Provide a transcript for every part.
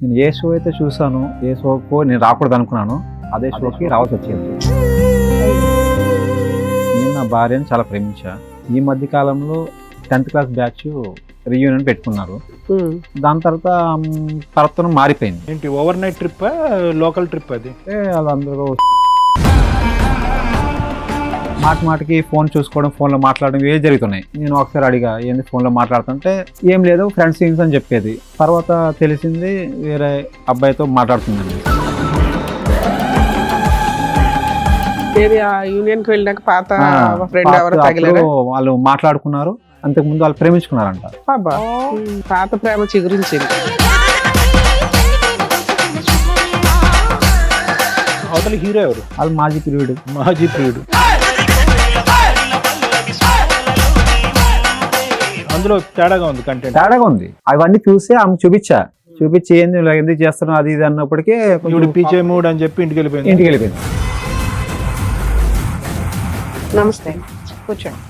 నేను ఏ షో అయితే చూసానో, ఏ షోకో నేను రాకూడదు అనుకున్నాను, అదే షోకి రావాల్సి వచ్చింది. నేను నా భార్యను చాలా ప్రేమించా. ఈ మధ్య కాలంలో 10th క్లాస్ బ్యాచ్ రీయూనియన్ పెట్టుకున్నారు. దాని తర్వాత ప్రవర్తన మారిపోయింది. ఏంటి over night trip local trip అది? వాళ్ళందరూ మాటికి ఫోన్ చూసుకోవడం, ఫోన్లో మాట్లాడడం ఇవే జరుగుతున్నాయి. నేను ఒకసారి అడిగా ఏంది ఫోన్లో మాట్లాడుతుంటే ఏం లేదు ఫ్రెండ్స్ థింగ్స్ అని చెప్పేది. తర్వాత తెలిసింది వేరే అబ్బాయితో మాట్లాడుతుందండి. యూనియన్ కి వెళ్ళినాక పాత ఫ్రెండ్ ఎవరు తగిలారు, వాళ్ళు మాట్లాడుకున్నారు. అంతకుముందు వాళ్ళు ప్రేమించుకున్నారంట. పాత ప్రేమ చిగురించింది. అవతల హీరో ఎవరు? వాళ్ళు మాజీ ప్రియుడు. అందులో తేడాగా ఉంది, కంటెంట్ తేడాగా ఉంది. అవన్నీ చూసి ఆమె చూపించి ఏంది ఇలా ఎందుకు చేస్తున్నావు అది ఇది అన్నప్పటికీ పీచే మూడ్ అని చెప్పి ఇంటికి వెళ్ళిపోయింది. నమస్తే, కూర్చోండి.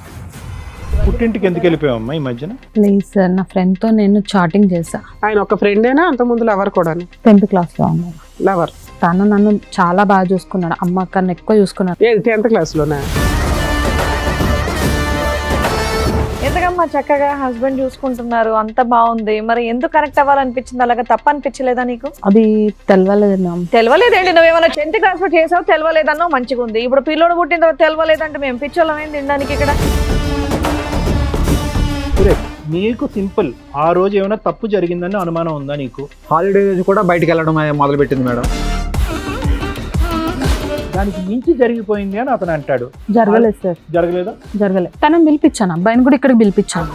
పుట్టింటికి ఎందుకు వెళ్ళిపోయావమ్మా ఈ మధ్యన? లేదు సార్, నా ఫ్రెండ్ తో నేను చాటింగ్ చేశా. ఆయన ఒక ఫ్రెండేనా అంత ముందు లవర్ కూడా? 10th క్లాస్ లో ఉన్నారు. లవర్. తను నన్ను చాలా బాగా చూసుకున్నాడు, అమ్మ కన్నా ఎక్కువ చూసుకున్నాడు. 10th క్లాస్ లోనే? ఎందుకమ్మా చక్కగా హస్బెండ్ చూసుకుంటున్నారు, అంత బాగుంది, మరి ఎందుకు కనెక్ట్ అవ్వాలనిపించింది? అలాగా తప్ప అనిపించలేదా నీకు? అది తెలవలేదు. తెలవలేదేంటి? నువ్వేమన్నా 10th క్లాస్ లో చేసావు, తెలవలేదన్నావు, మంచిగా ఉంది. ఇప్పుడు పిల్లోడు పుట్టిన తర్వాత తెలవలేదంటే మేము పిచ్చోళ్ళం ఏం తినడానికి ఇక్కడ? నీకు సింపుల్, ఆ రోజు ఏమైనా తప్పు జరిగిందని అనుమానం ఉందా నీకు? హాలిడే రోజు కూడా బయటకు వెళ్ళడం మొదలు పెట్టింది మేడం. దానికి మించి జరిగిపోయింది అని అతను అంటాడు. జరగలేదు సార్. జరగలేదా? జరగలేదు. తనని పిలిపించాను, అబ్బాయిని కూడా ఇక్కడికి పిలిపించాను.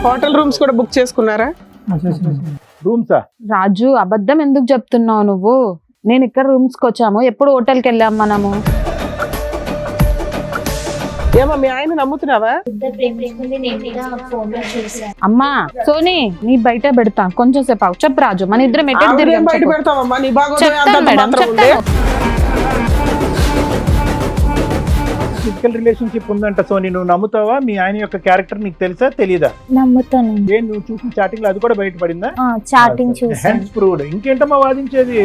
హోటల్ రూమ్స్ కూడా బుక్ చేసుకున్నారా? రూమ్సా? రాజు, అబద్ధం ఎందుకు చెప్తున్నావు నువ్వు? నేను ఇక్కడ రూమ్స్ కి వచ్చాము, ఎప్పుడు హోటల్కి వెళ్ళాము మనము. ఏమో మీ ఆయన నమ్ముతున్నావా? అమ్మా సోనీ, నీ బయట పెడతా కొంచెం సేపు ఆగు. చెప్పు రాజు, మన ఇద్దరం ఎటు తిరిగాం బయట చెప్పు. పెడతావమ్మా, నీ చెప్తాను మేడం, చెప్తాను. ఫిజికల్ రిలేషన్షిప్ ఉందంట సోనీ, నువ్వు నమ్ముతావా? మీ ఆయన యొక్క క్యారెక్టర్ నీకు తెలుసా తెలీదా? నమ్ముతాను. ఏం నువ్వు చూసిన చాటింగ్ లో అది కూడా బయటపడిందా? చాటింగ్ చూసాను. Hence proved. ఇంకేంటమ్మా వాదించేది?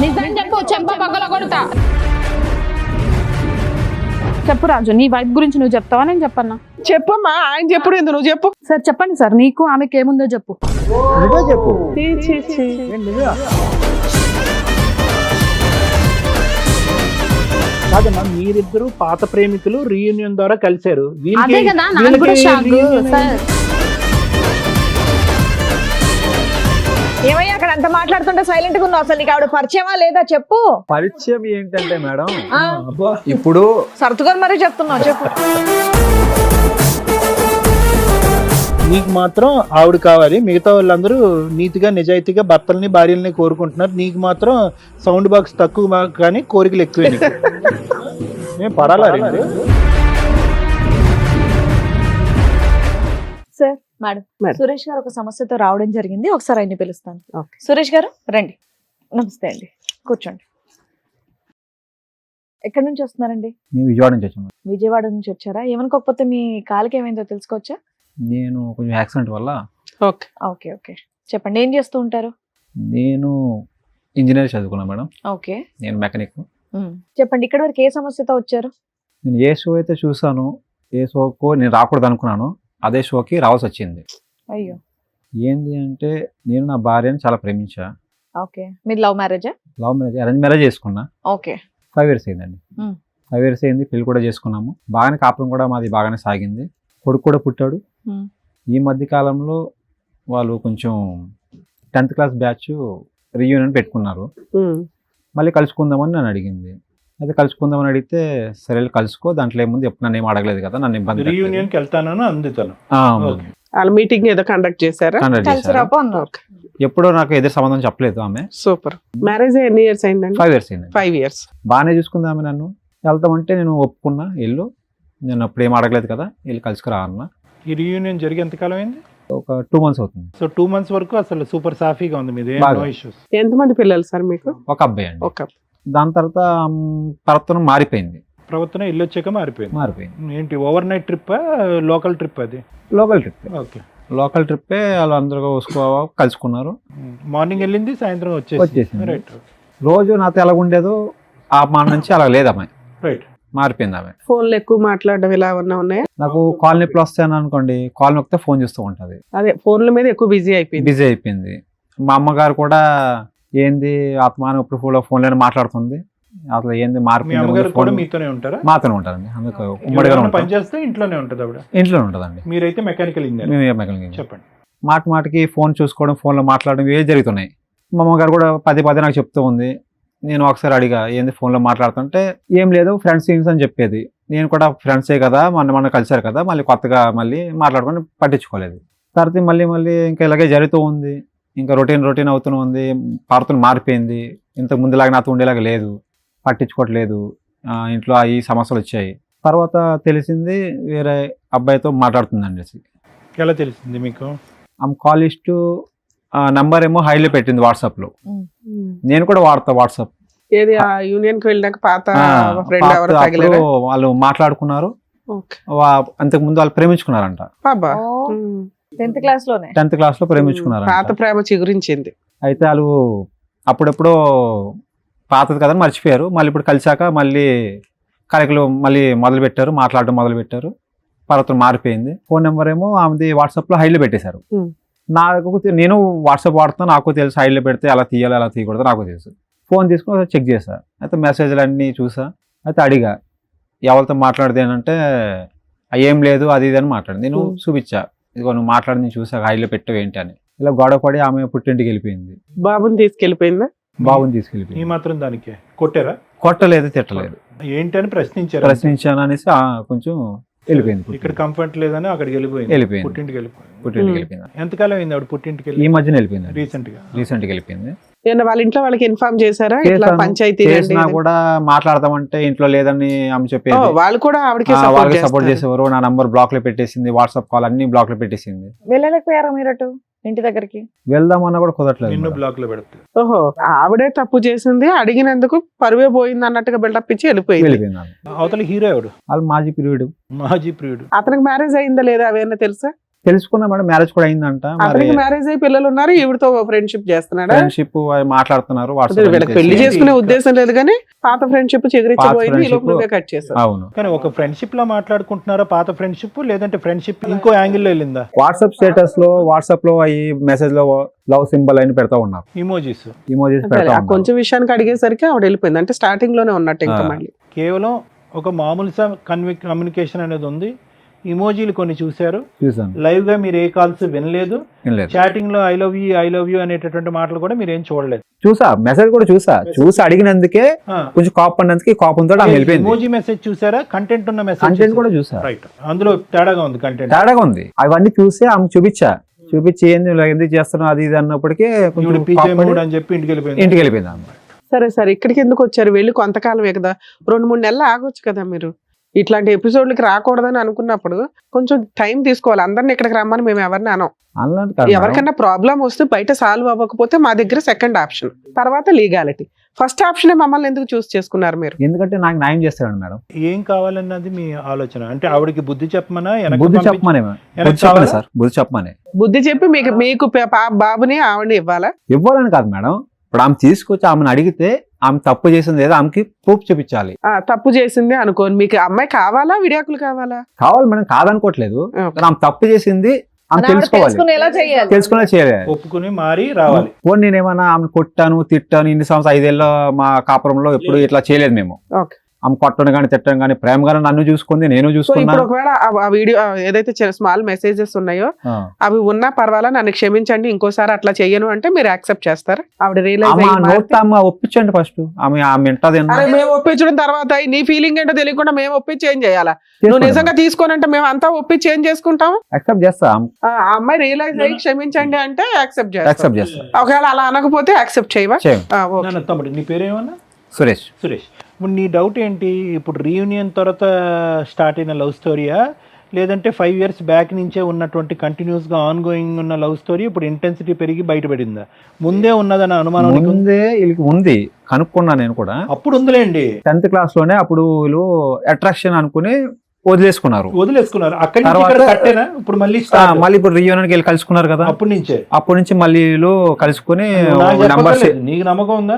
నిజం చెప్పు, చెంప పగల కొడతా. చెప్పు రాజు, నీ వైఫ్ గురించి నువ్వు చెప్తావా నేను చెప్పన్నా? చెప్పమ్మా, ఆయన చెప్పుడు ఎందుకు, నువ్వు చెప్పు. సార్ చెప్పండి సార్, నీకు ఆమెకి ఏముందో చెప్పు. నువ్వే చెప్పు. ఛీ. కాదమ్మా, మీరిద్దరు పాత ప్రేమికులు రీయూనియన్ ద్వారా కలిశారు. అదే కదా నాకు కూడా షాక్ సార్. ఏమయ్యా అక్కడ అంత మాట్లాడుతుంటే సైలెంట్ గా ఉన్నావు? అసలు నీకు ఆవిడ పరిచయమా లేదా చెప్పు. పరిచయం ఏంటంటే మేడం, ఇప్పుడు సర్దుగా మరీ చెప్తున్నావు, చెప్పు. నీకు మాత్రం ఆవిడ కావాలి, మిగతా వాళ్ళందరూ నీతిగా నిజాయితీగా భర్తల్ని భార్యల్ని కోరుకుంటున్నారు. నీకు మాత్రం సౌండ్ బాక్స్ తక్కువ కానీ కోరికలు ఎక్కువ. మేము పడాలా రెండు? సార్ మేడం, సురేష్ గారు ఒక సమస్యతో రావడం జరిగింది, ఒకసారి ఆయన్ని పిలుస్తాను. సురేష్ గారు రండి. నమస్తే అండి, కూర్చోండి. ఎక్కడి నుంచి వస్తున్నారండి? మేము విజయవాడ నుంచి వచ్చాము. విజయవాడ నుంచి వచ్చారా? ఏమనుకోకపోతే మీ కాలుకి ఏమైందో తెలుసుకోవచ్చా? నేను కొంచెం యాక్సిడెంట్ వల్ల. ఓకే ఓకే ఓకే, చెప్పండి. ఏం చేస్తూ ఉంటారు? నేను ఇంజనీర్ చదువుకున్నా మేడం. ఓకే, నేను మెకానిక్. చెప్పండి, ఇక్కడ వరకు ఏ సమస్యతో వచ్చారు? నేను ఏ షో అయితే చూసానో, ఏ షోకో నేను రాకూడదు అనుకున్నాను, అదే షోకి రావాల్సి వచ్చింది. అయ్యో. ఏంది అంటే నేను నా భార్యను చాలా ప్రేమించా. ఓకే, మీరు లవ్ మ్యారేజా? లవ్ మ్యారేజ్, అరేంజ్ మ్యారేజ్ చేసుకున్నా. ఓకే. 5 years అయిందండి. 5 years అయింది, పెళ్లి కూడా చేసుకున్నాము. బాగానే కాపురం కూడా మాది బాగానే సాగింది. కొడుకు కూడా పుట్టాడు. ఈ మధ్య కాలంలో వాళ్ళు కొంచెం 10th క్లాస్ బ్యాచ్ రీయూనియన్ పెట్టుకున్నారు. మళ్ళీ కలుసుకుందామని నన్ను అడిగింది. అయితే కలుసుకుందామని అడిగితే సరే కలుసుకో, దాంట్లో ఏముంది, ఎప్పుడు నన్ను ఏం అడగలేదు కదా, నన్ను ఇబ్బంది. రీయూనియన్కి వెళ్తానని అందుతాను. వాళ్ళ మీటింగ్ ఏదో కండక్ట్ చేశారా? ఎప్పుడో నాకు ఎదురు సంబంధం చెప్పలేదు ఆమె. సూపర్. మ్యారేజ్ ఎన్ని ఇయర్స్ అయిందండి? 5 years అయింది. 5 years. బాగానే చూసుకుంది ఆమె నన్ను. వెళ్తామంటే నేను ఒప్పుకున్నా, వెళ్ళు, నేను అప్పుడు ఏం అడగలేదు కదా, వెళ్ళి కలుసుకురా అన్న. ఈ రీయూనియన్ జరిగి ఎంతకాలం అయింది? ఒక 2 months అవుతుంది. సో 2 months వరకు అసలు సూపర్ సాఫీగా ఉంది మీది, నో ఇష్యూస్. ఎంతమంది పిల్లలు సార్ మీకు? ఒక అబ్బాయి అండి. ఒక. దాని తర్వాత ప్రవర్తన మారిపోయింది. ప్రవర్తన ఇల్లు వచ్చాక మారిపోయింది. మారిపోయింది. ఏంటి over night trip local trip అది? Local trip. ఓకే, లోకల్ ట్రిప్పే. వాళ్ళు అందరూ కలుసుకున్నారు. మార్నింగ్ వెళ్ళింది, సాయంత్రం వచ్చేసింది. రైట్ రోజు నాతో ఎలా ఉండేదో ఆ మాట నుంచి అలా లేదు ఆమె. రైట్, మారిపోయింది ఆమె. ఫోన్లు ఎక్కువ మాట్లాడడం ఇలా ఏమన్నా ఉన్నాయా? నాకు కాల్ నొప్పులు వస్తాయని అనుకోండి, కాల్ నొక్కితే ఫోన్ చూస్తూ ఉంటుంది. అదే ఫోన్ల మీద ఎక్కువ బిజీ అయిపోయింది. బిజీ అయిపోయింది. మా అమ్మగారు కూడా ఏంది ఆత్మానం ఇప్పుడు ఫోన్లోనే మాట్లాడుతుంది, అసలు ఏంది మీ అమ్మగారు కూడా మారిపోయింది. మీతోనే ఉంటారా? మాతోనే ఉంటారండి. అందుకు ఉమ్మడిగా పని ఉంటాం. చేస్తే ఇంట్లోనే ఉంటుంది ఆవిడ? ఇంట్లో ఉంటుందండి. మీరైతే మెకానికల్ ఇంజనీర్. మేము మెకానికల్. చెప్పండి. మాటికి ఫోన్ చూసుకోవడం, ఫోన్లో మాట్లాడడం ఇవే జరుగుతున్నాయి. మా అమ్మగారు కూడా పదే నాకు చెప్తూ ఉంది. నేను ఒకసారి అడిగా ఏంది ఫోన్లో మాట్లాడుతుంటే ఏం లేదు ఫ్రెండ్స్ అని చెప్పేది. నేను కూడా ఫ్రెండ్సే కదా, మొన్న కలిసారు కదా, మళ్ళీ కొత్తగా మళ్ళీ మాట్లాడుకొని పట్టించుకోలేదు. తర్వాత మళ్ళీ ఇంకా ఇలాగే జరుగుతూ ఉంది. ఇంకా రొటీన్ అవుతూనే ఉంది. పారుతున్న మారిపోయింది. ఇంతకు ముందులాగా నాతో ఉండేలాగా లేదు, పట్టించుకోవట్లేదు. ఇంట్లో ఈ సమస్యలు వచ్చాయి. తర్వాత తెలిసింది వేరే అబ్బాయితో మాట్లాడుతుందండి. ఎలా తెలిసింది మీకు? ఆమె కాల్ లిస్ట్ నంబర్ ఏమో హైలో పెట్టింది వాట్సాప్లో. నేను కూడా వాడతా వాట్సాప్. ఏది ఆ యూనియన్ కి వెళ్ళినాక పాత ఫ్రెండ్ ఎవరు తగిలారా? వాళ్ళు మాట్లాడుకున్నారు. ఓకే. అంతకు ముందు వాళ్ళు ప్రేమించుకున్నారంట. అబ్బా. 10th క్లాస్ లోనే 10th క్లాస్ లో ప్రేమించుకున్నారంట. పాత ప్రేమ చిగురించింది. అయితే వాళ్ళు అప్పుడెప్పుడో పాతది కదా మర్చిపోయారు. మళ్ళీ ఇప్పుడు కలిసాక మళ్ళీ కలెక్లు మళ్ళీ మాట్లాడడం మొదలు పెట్టారు. పర్వతం మారిపోయింది. ఫోన్ నెంబర్ ఏమో ఆమెది వాట్సాప్ లో హైలో పెట్టేశారు. నేను వాట్సాప్ వాడుతున్నా, నాకు తెలుసు హైలో పెడితే ఎలా తీయాలి ఎలా తీయకూడదు నాకు తెలుసు. ఫోన్ తీసుకుని చెక్ చేశా. అయితే మెసేజ్లు అన్నీ చూసా. అయితే అడిగా ఎవరితో మాట్లాడితే అంటే ఏం లేదు అది ఇది అని మాట్లాడింది. నేను చూపించా, ఇదిగో నువ్వు మాట్లాడింది చూసా, హైలో పెట్టావు ఏంటి అని. ఇలా గొడవ పడి ఆమె పుట్టింటికి వెళ్ళిపోయింది. బాబుని తీసుకెళ్ళిపోయిందా? బాబుని తీసుకెళ్ళిపోయింది. ఈ మాత్రం దానికి కొట్టారా? కొట్టలేదు, తిట్టలేదు. ఏంటి అని ప్రశ్నించాను అనేసి కొంచెం వెళ్ళిపోయింది. ఇక్కడ కంఫర్ట్ లేదని అక్కడికి వెళ్ళిపోయింది. పుట్టింటికి వెళ్ళిపోయింది. ఎంతకాలం అయింది ఆవిడ పుట్టింటికి వెళ్ళి? ఈ మధ్యన వెళ్ళిపోయింది. రీసెంట్ గా వెళ్ళిపోయింది. వాళ్ళ ఇంట్లో వాళ్ళకి ఇన్ఫార్మ్ చేశారా? ఇట్లా పంచాయతీ కూడా మాట్లాడదామంటే ఇంట్లో లేదని ఆమె చెప్పేది. వాళ్ళు కూడా ఆవిడకి సపోర్ట్ చేసేవారు. నా నంబర్ బ్లాక్ లో పెట్టేసింది, వాట్సాప్ కాల్ అన్ని బ్లాక్ లో పెట్టేసింది. వెళ్ళలేకపోయారా మీరు అటు ఇంటి దగ్గరికి? వెళ్దామన్నా కూడా కుదరట్లేదు. నిన్ను బ్లాక్ లో పెడతారు. ఓహో, ఆవిడే తప్పు చేసింది, అడిగినందుకు పరువే పోయింది అన్నట్టుగా బిల్డప్ ఇచ్చి వెళ్ళిపోయింది. అవతల హీరో ఎవడు? వాళ్ళు మాజీ ప్రియుడు. అతనికి మ్యారేజ్ అయిందా లేదా అవేనా తెలుసా? తెలుసుకున్నా మేడం, మ్యారేజ్ కూడా అయిందంట. అతనికి మ్యారేజ్ అయ్యి పిల్లలు ఉన్నారు, ఈవిడతో ఫ్రెండ్షిప్ చేస్తున్నాడు. ఫ్రెండ్షిప్ మాట్లాడుతున్నారు. పెళ్లి చేసుకునే ఉద్దేశం లేదు కానీ పాత ఫ్రెండ్షిప్ చిగురించిపోయింది. ఈ లోపు నువ్వే కట్ చేసావు. అవును. కానీ ఒక ఫ్రెండ్షిప్ లో మాట్లాడుకుంటున్నారా పాత ఫ్రెండ్షిప్, లేదంటే ఫ్రెండ్షిప్ ఇంకో యాంగిల్ లో వెళ్ళిందా? వాట్సాప్ స్టేటస్ లో వాట్సాప్ లో ఈ మెసేజ్ లో లవ్ సింబల్ అని పెడతా ఉన్నారు. ఇమోజీస్ కొంచెం విషయానికి అడిగేసరికి ఆవిడ వెళ్ళిపోయింది. అంటే స్టార్టింగ్ లోనే ఉన్నట్టు ఇంకా మళ్ళీ కేవలం ఒక మామూలు కమ్యూనికేషన్ అనేది ఉంది. ఇమోజీలు కొన్ని చూశారు, లైవ్ గా మీరు ఏ కాల్స్ వినలేదు. చాటింగ్ లో ఐ లవ్ యూ అనేటటువంటి మాటలు కూడా మీరు ఏం చూడలేదు. చూసా, మెసేజ్ కూడా చూసి అడిగినందుకే కొంచెం కాప్ అన్నందుకే కోపంతో ఇమోజీ మెసేజ్ చూసారా? కంటెంట్ ఉన్న మెసేజ్ కూడా చూసా. రైట్, అందులో తేడాగా ఉంది, తేడాగా ఉంది. అవన్నీ చూసి ఆమె చూపించి ఏంది ఎందుకు చేస్తున్నావు అది ఇది అన్నప్పటికీ అని చెప్పి ఇంటికి వెళ్ళిపోయింది ఆమె. సరే ఇక్కడికి ఎందుకు వచ్చారు? వెళ్ళి కొంతకాలమే కదా, 2-3 నెలలు ఆగొచ్చు కదా. మీరు ఇట్లాంటి ఎపిసోడ్లకి రాకూడదని అనుకున్నప్పుడు కొంచెం టైం తీసుకోవాలి. అందరిని ఇక్కడికి రమ్మని మేము ఎవరిని అనం. ఎవరికైనా ప్రాబ్లం వస్తే బయట సాల్వ్ అవ్వకపోతే మా దగ్గర సెకండ్ ఆప్షన్, తర్వాత లీగాలిటీ. ఫస్ట్ ఆప్షన్ మమ్మల్ని ఎందుకు చూస్ చేసుకున్నారు మీరు? ఎందుకంటే నాకు న్యాయం చేస్తాడు మేడం. ఏం కావాలన్నది మీ ఆలోచన. అంటే ఆవిడకి బుద్ధి చెప్పమనే బుద్ధి చెప్పి మీకు బాబుని ఆవిడని ఇవ్వాలని కాదు మేడం. ఇప్పుడు ఆమె తీసుకొచ్చి ఆమెను అడిగితే ఆమె తప్పు చేసింది ఏదో ఆమెకి ప్రూఫ్ చూపించాలి. తప్పు చేసింది అనుకోని మీకు అమ్మాయి కావాలా, విడాకులు కావాలా? కావాలి మేడం, కాదనుకోవట్లేదు. ఆమె తప్పు చేసింది ఆమె తెలుసుకునేలా చేయాలి, ఒప్పుకుని మారి రావాలి. పోనీ నేనేమన్నా ఆమెను కొట్టాను తిట్టాను ఇన్ని సంవత్సరాలు 5 ఏళ్ళ మా కాపురంలో ఎప్పుడు ఇట్లా చేయలేదు మేము. ఆమె కొట్టడం కానీ తిట్టడం కానీ ప్రేమగానే నన్ను చూసుకుంది, నేను చూసుకున్నా. ఒకవేళ ఆ వీడియో ఏదైతే స్మాల్ మెసేజెస్ ఉన్నాయో అవి ఉన్నా పర్వాలా, నన్ను క్షమించండి, ఇంకోసారి అట్లా చెయ్యను అంటే మీరు యాక్సెప్ట్ చేస్తారు? ఆవిడ ఒప్పించండి ఫస్ట్. ఆమె మేము ఒప్పించడం తర్వాత నీ ఫీలింగ్ ఏంటో తెలియకుండా మేము ఒప్పించి ఏం చేయాలా? నువ్వు నిజంగా తీసుకోనంటే మేము అంతా ఒప్పించి ఏం చేసుకుంటాం? యాక్సెప్ట్ చేస్తాం. ఆ అమ్మాయి రియలైజ్ అయ్యి క్షమించండి అంటే యాక్సెప్ట్ చేస్తాం. ఒకవేళ అలా అనకపోతే యాక్సెప్ట్ చేయవా? తమ్ముడు నీ పేరేమన్నా? సురేష్. ఇప్పుడు నీ డౌట్ ఏంటి? ఇప్పుడు రీయూనియన్ తర్వాత స్టార్ట్ అయిన లవ్ స్టోరీయా, లేదంటే 5 years బ్యాక్ నుంచే ఉన్నటువంటి కంటిన్యూస్ గా ఆన్ గోయింగ్ ఉన్న లవ్ స్టోరీ ఇప్పుడు ఇంటెన్సిటీ పెరిగి బయటపడిందా? ముందే ఉన్నదన్న అనుమానం నీకు ఉందా? ముందే వీళ్ళకి ఉంది, కనుక్కున్నా నేను కూడా. అప్పుడు ఉందిలేండి, 10th class లోనే. అప్పుడు వీళ్ళు అట్రాక్షన్ అనుకుని వదిలేసుకున్నారు. అక్కడి నుంచి తర్వాత- ఇక్కడ కట్టేనా ఇప్పుడు మళ్ళీ start? మళ్ళీ ఇప్పుడు రియూనియన్కి వెళ్ళి కలుసుకున్నారు కదా, అప్పటి నుంచే అప్పటి నుంచి మళ్ళీ వీళ్ళు కలుసుకుని నాకు నంబర్ చెప్పక్కర్లేదు. నీకు నమ్మకం ఉందా?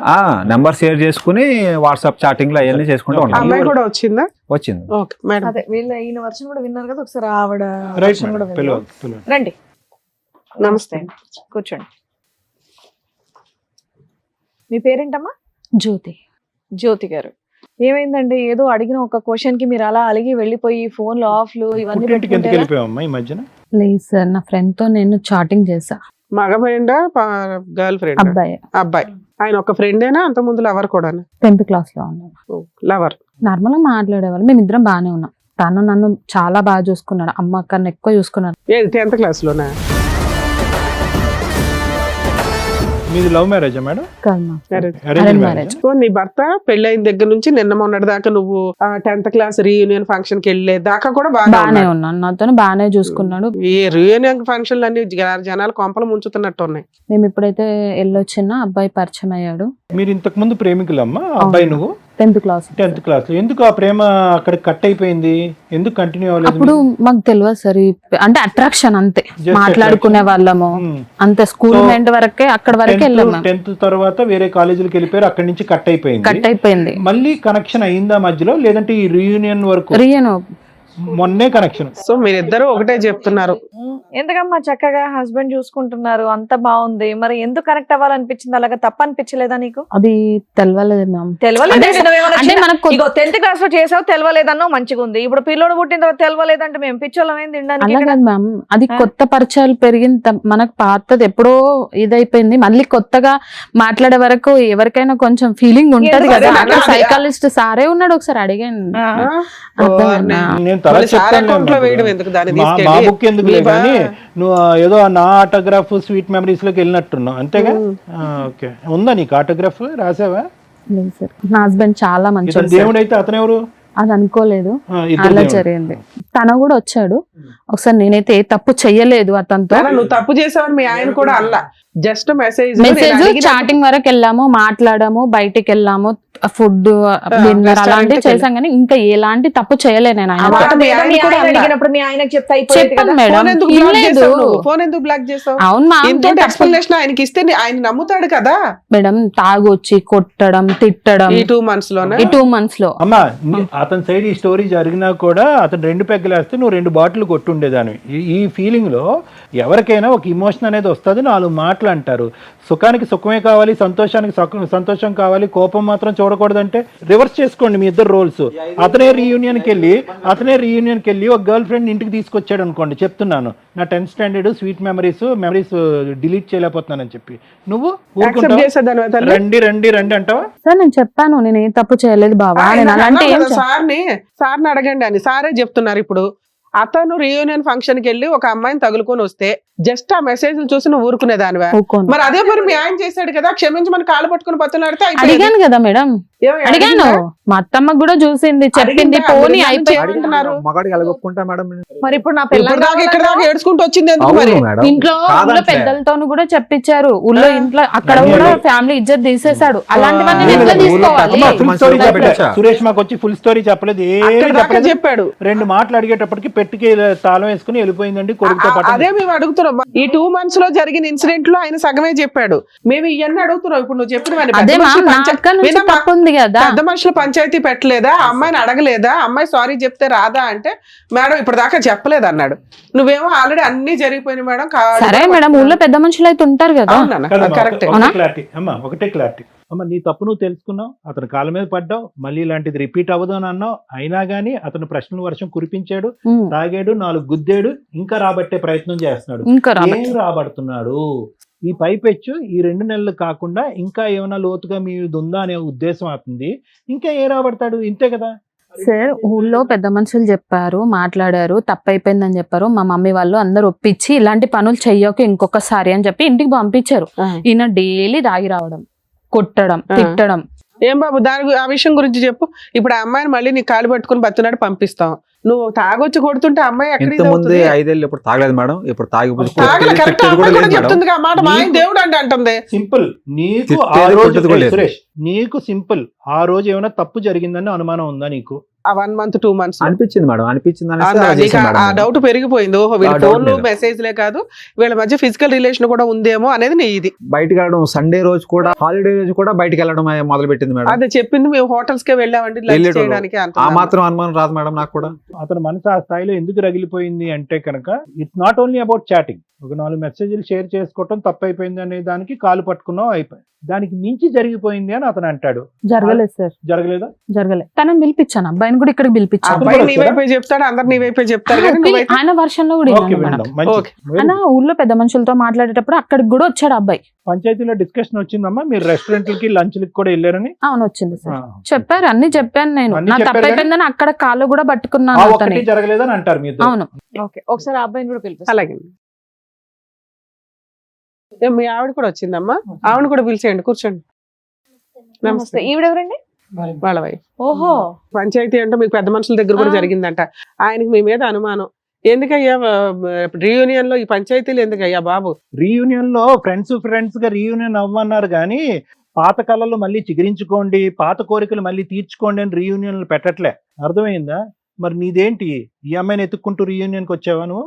నెంబర్ షేర్ చేసుకుని వాట్సాప్ చాటింగ్ లో అవన్నీ చేసుకుంటూ Okay. ఉంటారు. అమ్మాయి కూడా వచ్చిందా? వచ్చింది. Okay madam. అదే వీళ్ళ ఈయన వర్షన్ కూడా విన్నారు కదా, ఒకసారి ఆవిడ రైట్ version కూడా మేడం, విందాం. పిలవండి. రండి, నమస్తే. కూర్చోండి. మీ పేరేంటమ్మా? జ్యోతి. జ్యోతి గారు, ఏమైందండి? ఏదో అడిగిన ఒక క్వశ్చన్ కి మీరు అలా అలిగి వెళ్ళిపోయి ఫోన్లు ఆఫ్లు ఇవన్నీ పుట్టింటికి ఎందుకు పెట్టుకుంటే ఎలా? వెళ్ళిపోయావమ్మా ఈ మధ్యన? లేదు సార్, నా ఫ్రెండ్ తో నేను చాటింగ్ చేసా. మగ ఫ్రెండా గర్ల్ ఫ్రెండ్? అబ్బాయి అబ్బాయి. ఆయన ఒక ఫ్రెండేనా అంత ముందు లవర్ కూడా? 10th class లో ఉన్నాడు. లవర్. నార్మల్ గా మాట్లాడేవాళ్ళు, మేమిద్దరం బాగానే ఉన్నాం. తను నన్ను చాలా బాగా చూసుకున్నాడు, అమ్మ కన్నా ఎక్కువ చూసుకున్నాడు. 10th class లోనా? మీది లవ్ మ్యారేజా మేడం? కాదు మా Marriage. Arranged Arranged marriage. So నీ భర్త పెళ్ళైన దగ్గర నుంచి నిన్న మొన్నటి దాకా నువ్వు 10th class రీయూనియన్ ఫంక్షన్ కి వెళ్ళే దాకా కూడా బాగానే బాగా ఉన్నాను, నాతో బాగానే చూసుకున్నాడు. ఈ రీయూనియన్ ఫంక్షన్లు అన్ని జనాలు కొంపలు ముంచుతున్నట్టు ఉన్నాయి. మేము ఎప్పుడైతే వెళ్ళొచ్చినా అబ్బాయి పరిచయం అయ్యాడు. మీరు ఇంతకు ముందు ప్రేమికులమ్మా అబ్బాయి నువ్వు? 10th class. 10th class లో. ఎందుకు ఆ ప్రేమ అక్కడ కట్ అయిపోయింది? ఎందుకు కంటిన్యూ అవ్వలేదు? అప్పుడు మాకు తెలియదు సార్, అంటే అట్రాక్షన్ అంతే, Just మాట్లాడుకునే వాళ్ళము అంతే. స్కూల్ So, మెంట్ వరకే, అక్కడ వరకే వెళ్ళాము. 10th తర్వాత వేరే కాలేజీలకు వెళ్ళిపోయారు, అక్కడి నుంచి కట్ అయిపోయింది. కట్ అయిపోయింది. మళ్ళీ కనెక్షన్ అయిందా మధ్యలో, లేదంటే ఈ రీయూనియన్ వరకు రియన్ మొన్నే కనెక్షన్? సో మీరిద్దరు ఒకటే చెప్తున్నారు. ఎందుకమ్మా చక్కగా హస్బెండ్ చూసుకుంటున్నారు, అంత బాగుంది, మరి ఎందుకు కనెక్ట్ అవ్వాలనిపించింది? అలాగా తప్ప అనిపించలేదా నీకు? అది తెలవలేదు మ్యామ్. అంటే మనకు 10th class లో చేసావు, తెలవలేదన్నో మంచిగా ఉంది. ఇప్పుడు పిల్లోడు పుట్టిన తర్వాత తెలవలేదంటే మేము పిచ్చోళ్ళం ఏం తినడానికి అలా ఇక్కడ? కాదు మ్యామ్, అది ఆ. కొత్త పరిచయాలు పెరిగిన మనకు పాతది ఎప్పుడో ఇదైపోయింది. మళ్ళీ కొత్తగా మాట్లాడే వరకు ఎవరికైనా కొంచెం ఫీలింగ్ ఉంటది ఎందుకు కదా. అదే అక్కడ అదే. సైకాలజిస్ట్ సారే ఉన్నాడు, ఒకసారి అడిగాను. ఆ. అర్థమైందా? నేను తల మళ్ళీ సార్ చెప్తాను అకౌంట్ లో వేయడం ఎందుకు దాన్ని మా తీసుకెళ్ళి? బుక్ ఎందుకు మీ బా- కానీ నువ్వు ఏదో నా ఆటోగ్రాఫ్ స్వీట్ మెమరీస్ లోకి వెళ్ళినట్టున్నావు అంతేగా? ఓకే, ఉందా నీకు ఆటోగ్రాఫ్? రాసావా? లేదు సార్, నా హస్బెండ్ చాలా ఇతను మంచి దేవుడు అయితే అతను ఎవరు? అది అనుకోలేదు, ఇద్దరు అలా దేవుడు. జరిగింది. తన కూడా వచ్చాడు ఒకసారి. నేనైతే ఏ తప్పు చెయ్యలేదు అతనితో. నాన్న, నువ్వు తప్పు చేసావని మీ ఆయన కూడా అల్లా, జస్ట్ మెసేజ్ చాటింగ్ వరకు వెళ్ళాము, మాట్లాడాము, బయటికి వెళ్ళాము, ఫుడ్ డిన్నర్ restaurant అలాంటివి కి చేసాం, కానీ ఇంకా ఎలాంటి తప్పు చేయలేదు నేను. ఆయన మాట మీ ఆయన మీ కూడా ఆయన అన్నా. అడిగినప్పుడు మీ ఆయనకి చెప్తే అయిపోయేది చెప్పాను కదా. మేడం, ఫోన్ ఎందుకు బ్లాక్ ఇనలేదు. చేసావు నువ్వు? ఫోన్ ఎందుకు బ్లాక్ చేసావు? అవును మా ఇంతో ఎక్స్ప్లెనేషన్ ఆయనకి ఇస్తే ఆయన నమ్ముతాడు కదా. మేడం, తాగొచ్చి కొట్టడం, తిట్టడం ఈ 2 months లోనే ఈ 2 months లో. అమ్మా అతని సైడ్ ఈ స్టోరీ జరిగినా కూడా అతను 2 పెగ్గలేస్తే నువ్వు 2 బాటిల్ కొట్టుండేదాన్ని. ఈ ఫీలింగ్ లో ఎవరికైనా ఒక ఇమోషన్ అనేది వస్తుంది, 4 మాటలు అంటారు. సుఖానికి సుఖమే కావాలి, సంతోషానికి సంతోషం కావాలి, కోపం మాత్రం చూడకూడదంటే రివర్స్ చేసుకోండి మీ ఇద్దరు రోల్స్. అతనే రీయూనియన్కి వెళ్ళి ఒక గర్ల్ ఫ్రెండ్ ఇంటికి తీసుకొచ్చాడు అనుకోండి, చెప్తున్నాను నా 10th standard sweet memories delete చేయలేకపోతున్నానని చెప్పి నువ్వు యాక్సెప్ట్ చేసేదాని రండి అంటావా? సార్ నేను చెప్పాను, నేను ఏ తప్పు చేయలేదు బావా, నేను అలాంటి ఏం సార్ని అడగండి అని సారే చెప్తున్నారు. ఇప్పుడు అతను రీయూనియన్ ఫంక్షన్ కి వెళ్ళి ఒక అమ్మాయిని తగులుకొని వస్తే జస్ట్ ఆ మెసేజ్ చూసి నువ్వు ఊరుకునేదానివా? ఊరుకోను. మరి అదే మరి మీ ఆయన చేశాడు కదా, క్షమించి మన కాళ్ళు పట్టుకుని బతులాడితే అయిపోయేది. అడిగాను కదా మేడం, అడిగాను. మా అత్తమ్మ కూడా చూసింది, చెప్పింది, అడిగిందా? పోనీ మీరు అయిపోయి. నన్ను అంటున్నారు. మగాడికి ఎలాగొప్పుకుంటా మేడం? మరి ఇప్పుడు నా ఇప్పుడు దాకా ఇక్కడ దాకా ఏడ్చుకుంటూ వచ్చింది ఎందుకు మరి? అవును మేడం. ఇంట్లో పెద్దలతోను కూడా చెప్పించారు, ఊళ్ళో ఇంట్లో అక్కడ కూడా ఫ్యామిలీ ఇజ్జత్ తీసేశాడు. అలాంటివన్నీ నేను ఎట్లా తీసుకోవాలి? అమ్మా, full story చెప్పలే. సురేష్ మాకు వచ్చి ఫుల్ స్టోరీ చెప్పలేదు, అక్కడ ఏమీ దాకా చెప్పలేదు. చెప్పాడు. 2 మాటలు అడిగేటప్పటికి పెట్టికి తాళం వేసుకుని వెళ్ళిపోయిందండి కొడుకుతో పాటు. అదే మేము అడుగుతున్నాం. ఈ 2 months లో జరిగిన ఇన్సిడెంట్ లో ఆయన సగమే చెప్పాడు. మేము ఇవన్నీ అడుగుతున్నాం. ఇప్పుడు నువ్వు చెప్పిన అదే మా అక్క నుంచి తప్పు ఉంది కదా. పెద్ద మనుషులు పంచాయతీ పెట్టలేదా? అమ్మాయిని అడగలేదా? అమ్మాయి సారీ చెప్తే రాదా అంటే మేడం ఇప్పుడు దాకా చెప్పలేదు అన్నాడు. నువ్వేమో ఆల్రెడీ అన్ని జరిగిపోయినాయి మేడం. సరే మేడం, ఊళ్ళో పెద్ద మనుషులు అయితే ఉంటారు కదా. కరెక్ట్. ఒకటే క్లారిటీ అమ్మ, నీ తప్పు నువ్వు తెలుసుకున్నావు, అతను కాళ్ళ మీద పడ్డావు, మళ్ళీ ఇలాంటిది రిపీట్ అవ్వదు అని అన్నావు. అయినా గానీ అతను ప్రశ్నల వర్షం కురిపించాడు, తాగాడు, 4 గుద్దేడు, ఇంకా రాబట్టే ప్రయత్నం చేస్తున్నాడు. ఇంకా ఏం రాబడుతున్నాడు? ఈ పైపెచ్చు ఈ 2 నెలలు కాకుండా ఇంకా ఏమైనా లోతుగా మీది ఉందా అనే ఉద్దేశం అవుతుంది. ఇంకా ఏం రాబడతాడు? ఇంతే కదా సార్. ఊళ్ళో పెద్ద మనుషులు చెప్పారు, మాట్లాడారు, తప్పైపోయిందని చెప్పారు. మా మమ్మీ వాళ్ళు అందరు ఒప్పించి ఇలాంటి పనులు చెయ్యకు ఇంకొకసారి అని చెప్పి ఇంటికి పంపించారు. ఈయన డైలీ తాగి రావడం, కొట్టడం, తిట్టడం. ఏం బాబు ఆ విషయం గురించి చెప్పు. ఇప్పుడు ఆ అమ్మాయిని మళ్ళీ నీ కాలు పట్టుకుని బతున్నాడు పంపిస్తాం. నువ్వు తాగొచ్చి కొడుతుంటే అమ్మాయి ఎక్కడ ఇంత ముందే 5 ఏళ్ళు ఇప్పుడు తాగలేదు మేడం, ఇప్పుడు తాగిపోతే తాగల కరెక్ట్ తిట్టేది కూడా అమ్మాయి లేదు కూడా మేడం. చెప్తుంది ఆ మాట, మా ఆయన దేవుడు అంటే అంటుంది. సింపుల్ నీకు ఆ తిట్టేది రోజు కొట్టేది కూడా లేదు. సురేష్ నీకు సింపుల్ ఆ రోజు ఏమైనా తప్పు జరిగిందని అనుమానం ఉందా నీకు? ఆ 1 month 2 months అనిపించింది మేడం, అనిపించింది అనేసి అలా నీకు చేశాను మేడం ఆ నేను. డౌట్ పెరిగిపోయింది. ఓహో వీళ్ళ ఆ doubt ఫోన్లు లేదు. మెసేజ్లే కాదు వీళ్ళ మధ్య ఫిజికల్ రిలేషన్ కూడా ఉందేమో అనేది నీ ఇది. బయటకు వెళ్ళడం సండే రోజు కూడా, హాలిడే రోజు కూడా బయటకు వెళ్ళడం మొదలు పెట్టింది మేడం. అదే చెప్పింది, మేము హోటల్స్ కే వెళ్ళామండి లంచ్ వెళ్ళేటోళ్ళు. చేయడానికి ఆ అంటున్నాము. మాత్రం అనుమానం రాదు మేడం నాకు కూడా. అతని మనసు ఆ స్థాయిలో ఎందుకు రగిలిపోయింది అంటే కనుక it's not only about chatting. ఒక 4 మెసేజ్లు షేర్ చేసుకోవటం తప్పైపోయింది అనే దానికి కాలు పట్టుకున్నావు అయిపోయి, దానికి మించి జరిగిపోయింది అని అతను అంటాడు. జరగలేదు సార్, జరగలేదా? జరగలేదు. తనని పిలిపించాను, అబ్బాయిని కూడా ఇక్కడికి ఆ పిలిపించాను. అబ్బాయి కూడా నీ వచ్చారా? వైపే చెప్తాడు, అందరు నీ వైపే చెప్తారు కానీ నువ్వైతే ఆయన వర్షన్ లో కూడా ఓకే విన్నాను మేడం. విందాం. మంచిది. ఓకే. ఆయన ఊర్లో పెద్ద మనుషులతో మాట్లాడేటప్పుడు అక్కడికి కూడా వచ్చాడు అబ్బాయి. పంచాయతీలో డిస్కషన్ వచ్చిందమ్మా, మీరు రెస్టారెంట్లకి లంచ్లకి కూడా వెళ్ళారని. అవును వచ్చింది సార్, చెప్పారు, అన్ని చెప్పాను నేను. అన్ని నా చెప్పారు తప్పైపోయిందని అక్కడ కాళ్ళు కూడా ఆ పట్టుకున్నాను ఒక్కటి అతని. జరగలేదని అంటారు మీరు. అవును. ఓకే, ఒకసారి ఆ అబ్బాయిని కూడా పిలిపిస్తాను. అలాగే. మీ ఆవిడ కూడా వచ్చిందమ్మా, ఆవిడ కూడా పిలిచేయండి, కూర్చోండి. నమస్తే. నమస్తే. ఈవిడెవరండి? వాళ్ళ వైఫ్. ఓహో, పంచాయతీ అంటే మీకు పెద్ద మనుషుల దగ్గర కూడా ఆ. జరిగిందంట. ఆయనకి మీ మీద అనుమానం. ఎందుకయ్యా రీయూనియన్ లో ఈ పంచాయతీలు ఎందుకయ్యా బాబు? రీయూనియన్ లో ఫ్రెండ్స్ గా రీయూనియన్ అవ్వమన్నారు కానీ పాత కళలు మళ్ళీ చిగురించుకోండి, పాత కోరికలు మళ్ళీ తీర్చుకోండి అని రీయూనియన్లు పెట్టట్లే. అర్థమైందా? మరి నీదేంటి, ఈ అమ్మాయిని ఎత్తుక్కుంటూ రీయూనియన్ కి వచ్చావా నువ్వు?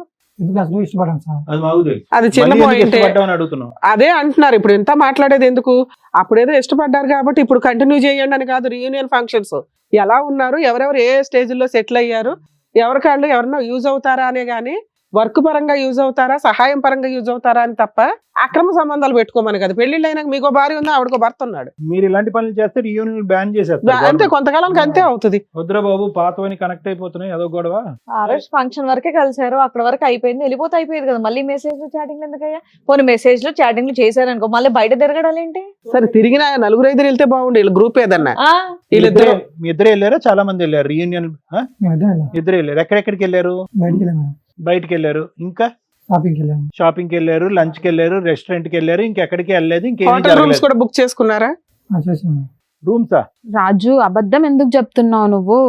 ఇష్టపడాను సార్. అది మాకు తెలుసు. అది చిన్న మళ్ళీ ఎందుకు పాయింట్. ఇష్టపడ్డావని అడుగుతున్నావు. అదే అంటున్నారు, ఇప్పుడు ఎంత మాట్లాడేది ఎందుకు? అప్పుడేదో ఇష్టపడ్డారు కాబట్టి ఇప్పుడు కంటిన్యూ చేయండి అని కాదు. రీయూనియన్ ఫంక్షన్స్ ఎలా ఉన్నారు, ఎవరెవరు ఏ స్టేజ్ లో సెటిల్ అయ్యారు, ఎవరికాళ్ళు ఎవరన్నా యూజ్ అవుతారా అనే గానీ, వర్క్ పరంగా యూజ్ అవుతారా, సహాయం పరంగా యూజ్ అవుతారా అని తప్ప అక్రమ సంబంధాలు పెట్టుకోమని కదా. పెళ్లిళ్ళు అయినాక మీకో భార్య ఉందా, ఆవిడకో భర్త ఉన్నాడు, మీరు ఇలాంటి పనులు చేస్తే రీయూనియన్ బ్యాన్ చేసేస్తారు. అంతే, కొంతకాలానికి అంతే అవుతుంది. వద్దురా బాబు, పాతవని కనెక్ట్ అయిపోతున్నాయి, అదో గొడవ. ఆ రోజు ఫంక్షన్ వరకే కలిసారు, అక్కడ వరకు అయిపోయింది, వెళ్ళిపోతే అయిపోయేది కదా. మళ్ళీ మెసేజ్ చాటింగ్ ఎందుకయ్యా? పోనీ మెసేజ్ లో చాటింగ్ చేశారు అనుకో, మళ్ళీ బయట తిరగడాలు ఏంటి? సరే తిరిగిన 4-5 వెళ్తే బాగుండు, వీళ్ళ గ్రూప్ ఏదన్నా. ఆ, వీళ్ళిద్దరు మీ ఇద్దరు వెళ్ళారా? చాలా మంది వెళ్ళారు రీయూనియన్. మేమిద్దరం వెళ్ళాం. ఇద్దరు వెళ్ళారు. ఎక్కడెక్కడికి వెళ్ళారు? బయటికి వెళ్ళాం మేడం. బయటికి వెళ్ళారు, ఇంకా షాపింగ్కి వెళ్ళాము. షాపింగ్కి వెళ్ళారు, లంచ్కి వెళ్ళారు, రెస్టారెంట్కి వెళ్ళారు, ఇంకెక్కడికి వెళ్ళలేదు. ఇంకేం హోటల్ రూమ్స్ కూడా బుక్ చేసుకున్నారా? చేసాము. రూమ్సా? రాజు అబద్ధం ఎందుకు చెప్తున్నావు నువ్వు?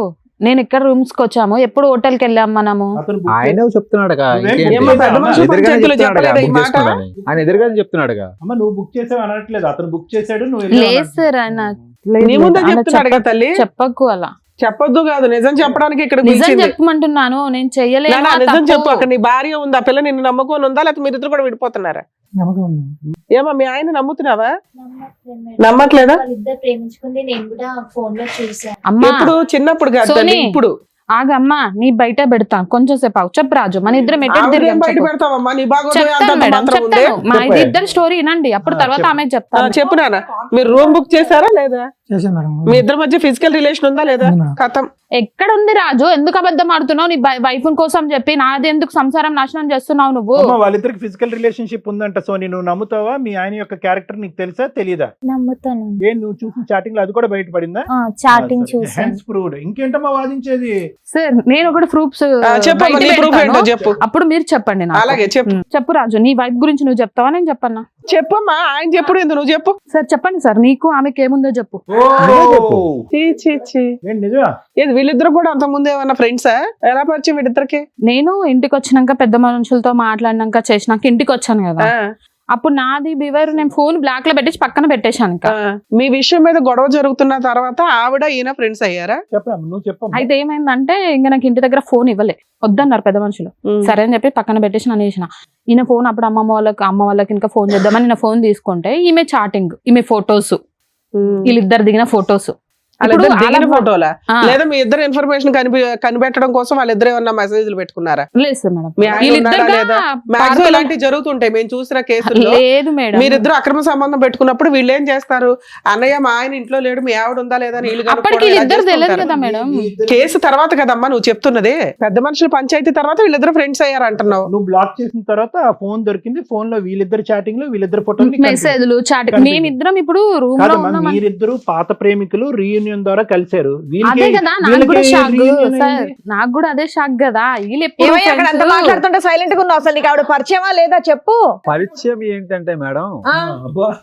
నేను ఇక్కడ రూమ్స్ కి వచ్చాము, ఎప్పుడు హోటల్కి వెళ్ళాం మనము. అతను book ఆయనే చెప్తున్నాడుగా, ఇంకేంటి? ఏమ్మా, పెద్ద మనుషుల ఎదురుగానే పంచాయతీలో చెప్తున్నాడుగా, చెప్పలేదా ఈ బుక్ మాట? చేసుకున్నాడని. ఆయన ఎదురుగానే చెప్తున్నాడుగా. అమ్మ నువ్వు బుక్ చేసావు అనట్లేదు, అతను బుక్ చేశాడు, నువ్వు వెళ్ళావు లేదు అన్నట్టు. సార్, ఆయన నీ ముందే చెప్తున్నాడు కదా తల్లి. చెప్పకు అలా. చెప్పొద్దు కాదు, నిజం చెప్పడానికి ఇక్కడ నిజం పిలిచింది. చెప్పమంటున్నాను, నేను చెయ్యలేను. నాన్న, ఆ నిజం తప్పు. చెప్పు. అక్కడ నీ భార్య ఉందా, పిల్ల నిన్ను నమ్ముకొని ఉందా, లేకపోతే మీరిద్దరు కూడా విడిపోతున్నారా? నమ్మకం ఉంది. ఏమా మీ ఆయన నమ్ముతున్నావా? నమ్మట్లేదు. నమ్మట్లేదా? వాళ్ళిద్దరు ప్రేమించుకుంది నేను కూడా ఫోన్ లో చూసాను. అమ్మా ఎప్పుడు చిన్నప్పుడు కాదు తల్లి, సోనీ. ఇప్పుడు. ఆగమ్మా, నీ బయట పెడతా కొంచెం సేపు ఆగు. చెప్పు రాజు, మన ఇద్దరం ఎటు ఆవిడేం తిరిగాం బయట చెప్పు. పెడతావమ్మా, నీ బాగోదు చెప్తాను అంతంత మేడం, మాత్రం ఉంది. చెప్తాను. మా ఇది ఇద్దరు స్టోరీ వినండి, అప్పుడు తర్వాత చెప్పు. ఆమె చెప్తాను. చెప్పు నాన్న, మీరు రూమ్ బుక్ చేశారా లేదా? చేసాం మేడం. మీ ఇద్దరి మధ్య ఫిజికల్ రిలేషన్ ఉందా లేదా? ఉంది మేడం. కథం. ఎక్కడ ఉంది రాజు? ఎందుకు అబద్ధం ఆడుతున్నావు? నీ వైఫ్ కోసం చెప్పి నాది ఎందుకు సంసారం నాశనం చేస్తున్నావు నువ్వు? అమ్మ వాళ్ళిద్దరికి ఫిజికల్ రిలేషన్షిప్ ఉందంట సోని, నువ్వు నమ్ముతావా? మీ ఆయన యొక్క క్యారెక్టర్ నీకు తెలుసా తెలీదా? నమ్ముతాను. ఏం నువ్వు చూసిన చాటింగ్ లో అది కూడా బయటపడిందా? చాటింగ్ చూసాను. Hence proved. ఇంకేంటమ్మా వాదించేది? సార్ నేను కూడా ప్రూఫ్స్ చెప్పమ్మా, నీ ప్రూఫ్ ఏంటో చెప్పు. అప్పుడు మీరు చెప్పండి నాకు. అలాగే చెప్పు. చెప్పు రాజు, నీ వైఫ్ గురించి నువ్వు చెప్తావా నేను చెప్పన్నా? చెప్పమ్మా, ఆయన చెప్పుడు ఎందుకు, నువ్వు చెప్పు. సార్ చెప్పండి సార్, నీకు ఆమెకి ఏముందో చెప్పు. చీ చీ చీ. ఏంటి నిజమా? ఏది వీళ్ళిద్దరు కూడా అంత ముందు ఏమన్నా ఫ్రెండ్సా? ఎలా పరిచయం వీళ్ళిద్దరికి? నేను ఇంటికి వచ్చినాక పెద్ద మనుషులతో మాట్లాడినాక చేసినాక ఇంటికి వచ్చాను కదా, ఆ, అప్పుడు నాది బివర్ నేను ఫోన్ బ్లాక్ లో పెట్టేసి పక్కన పెట్టేశాను ఇంకా. ఆ. మీ విషయం మీద గొడవ జరుగుతున్న తర్వాత ఆవిడ ఈయన ఫ్రెండ్స్ అయ్యారా? చెప్పమ్మా, నువ్వు చెప్పమ్మా. అయితే ఏమైందంటే ఇంకా నాకు ఇంటి దగ్గర ఫోన్ ఇవ్వలే, వద్దన్నారు పెద్ద మనుషులు. సరే అని చెప్పి పక్కన పెట్టేసి నన్ను చేసిన ఈయన ఫోన్. అప్పుడు అమ్మ వాళ్ళకి ఇంకా ఫోన్ చేద్దామని నేను ఫోన్ తీసుకుంటే ఈమె చాటింగ్, ఈమె ఫొటోస్, వీళ్ళిద్దరు దిగిన ఫొటోస్. వాళ్ళిద్దరు దిగిన ఫోటోలా లేదా మీ ఇద్దరు ఇన్ఫర్మేషన్ కనిపెట్టడం కోసం వాళ్ళిద్దరు ఏమన్నా మెసేజ్లు పెట్టుకున్నారా? లేదు సార్ మేడం, మీ ఆయన ఉన్నాడా లేదా? మాక్సిమం ఇలాంటివి జరుగుతుంటాయి మేము చూసిన కేసుల్లో. లేదు మేడం, మీరిద్దరు అక్రమ సంబంధం పెట్టుకున్నప్పుడు వీళ్ళు ఏం చేస్తారు? అన్నయ్య మా ఆయన ఇంట్లో లేడు, మీ ఆవిడ ఉందా లేదా అని వీళ్ళు అప్పటికి కనుక్కోవడం ఇలా వీళ్ళిద్దరు తెలియదు చేస్తుంటారు. కదా మేడం. కేసు తర్వాత కదమ్మా నువ్వు చెప్తున్నది. పెద్ద మనుషుల పంచాయతీ తర్వాత వీళ్ళిద్దరు ఫ్రెండ్స్ అయ్యారు అంటున్నావు. నువ్వు బ్లాక్ చేసిన తర్వాత ఆ ఫోన్ దొరికింది, ఫోన్ లో వీళ్ళిద్దరు చాటింగ్ లో వీళ్ళిద్దరు ఫోటోలు మెసేజ్లు చాటింగ్, మేమిద్దరం ఇప్పుడు రూమ్ లో కాదమ్మా, ఉన్నాం. మీరిద్దరు పాత ప్రేమికులు రీయూనియన్ రీయూనియన్ ద్వారా కలిశారు. అదే కదా నాకు కూడా షాక్ సార్, నాకు కూడా అదే షాక్ కదా. వీళ్ళు ఎప్పుడు ఏమయ్య అక్కడ అంత మాట్లాడుతుంటే సైలెంట్ గా ఉన్నావు, అసలు నీకు ఆవిడ పరిచయమా లేదా చెప్పు. పరిచయం ఏంటంటే మేడం, ఆ,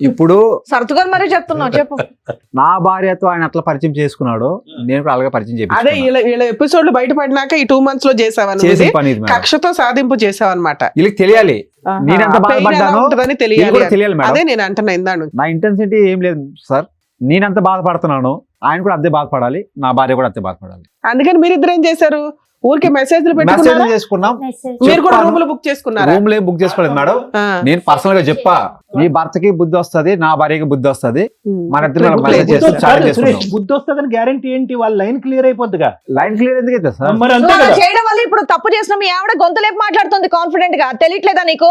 ఇప్పుడు సరతుగా మరీ చెప్తున్నావు, చెప్పు. నా భార్యతో ఆయన అట్లా పరిచయం చేసుకున్నాడు, నేను కూడా అలాగే పరిచయం అదే చేపించుకున్నా. వీళ్ళ ఎపిసోడ్లు బయటపడినాక ఈ 2 months లో చేసావని చేసిన పని ఇది మేడం. కక్షతో సాధింపు చేసావన్నమాట. వీళ్ళకి తెలియాలి నేనెంత బాధపడ్డానో, ఉంటుందని వీళ్ళకి తెలియాలి. కూడా తెలియాలి మేడం. అదే నేను అంటున్నా ఇందాను. నా ఇంటెన్సిటీ ఏం లేదు సార్, నేనెంత బాధపడుతున్నాను ఆయన కూడా అంతే బాధపడాలి, నా భార్య కూడా అంతే బాధపడాలి. అందుకని మీరిద్దరు ఏం చేశారు? ఊరికే మెసేజ్లు మెసేజ్ పెట్టుకున్నారా? చేసుకున్నాం, మెసేజ్ మీరు కూడా చెప్పాను. రూములు బుక్ చేసుకున్నారా? రూమ్ లో బుక్ చేసుకోలేదు మేడం. ఆ. నేను పర్సనల్ గా చెప్పా, నీ భర్తకి బుద్ధి వస్తది, నా భార్యకి బుద్ధి వస్తది, మన ఇద్దరు బుద్ధి మెసేజ్ చేస్తూ చాట్ సురేష్, చేసుకున్నాం. బుద్ధి వస్తుందని గ్యారంటీ ఏంటి? వాళ్ళ లైన్ క్లియర్ అయిపోద్దిగా. లైన్ క్లియర్ ఎందుకు అయితే సార్? మరి అంతే నువ్వు అలా కదా. చేయడం వల్ల ఇప్పుడు తప్పు చేసిన మీ ఆవిడ గొంతులేపు మాట్లాడుతుంది కాన్ఫిడెంట్ గా, తెలియట్లేదా నీకు?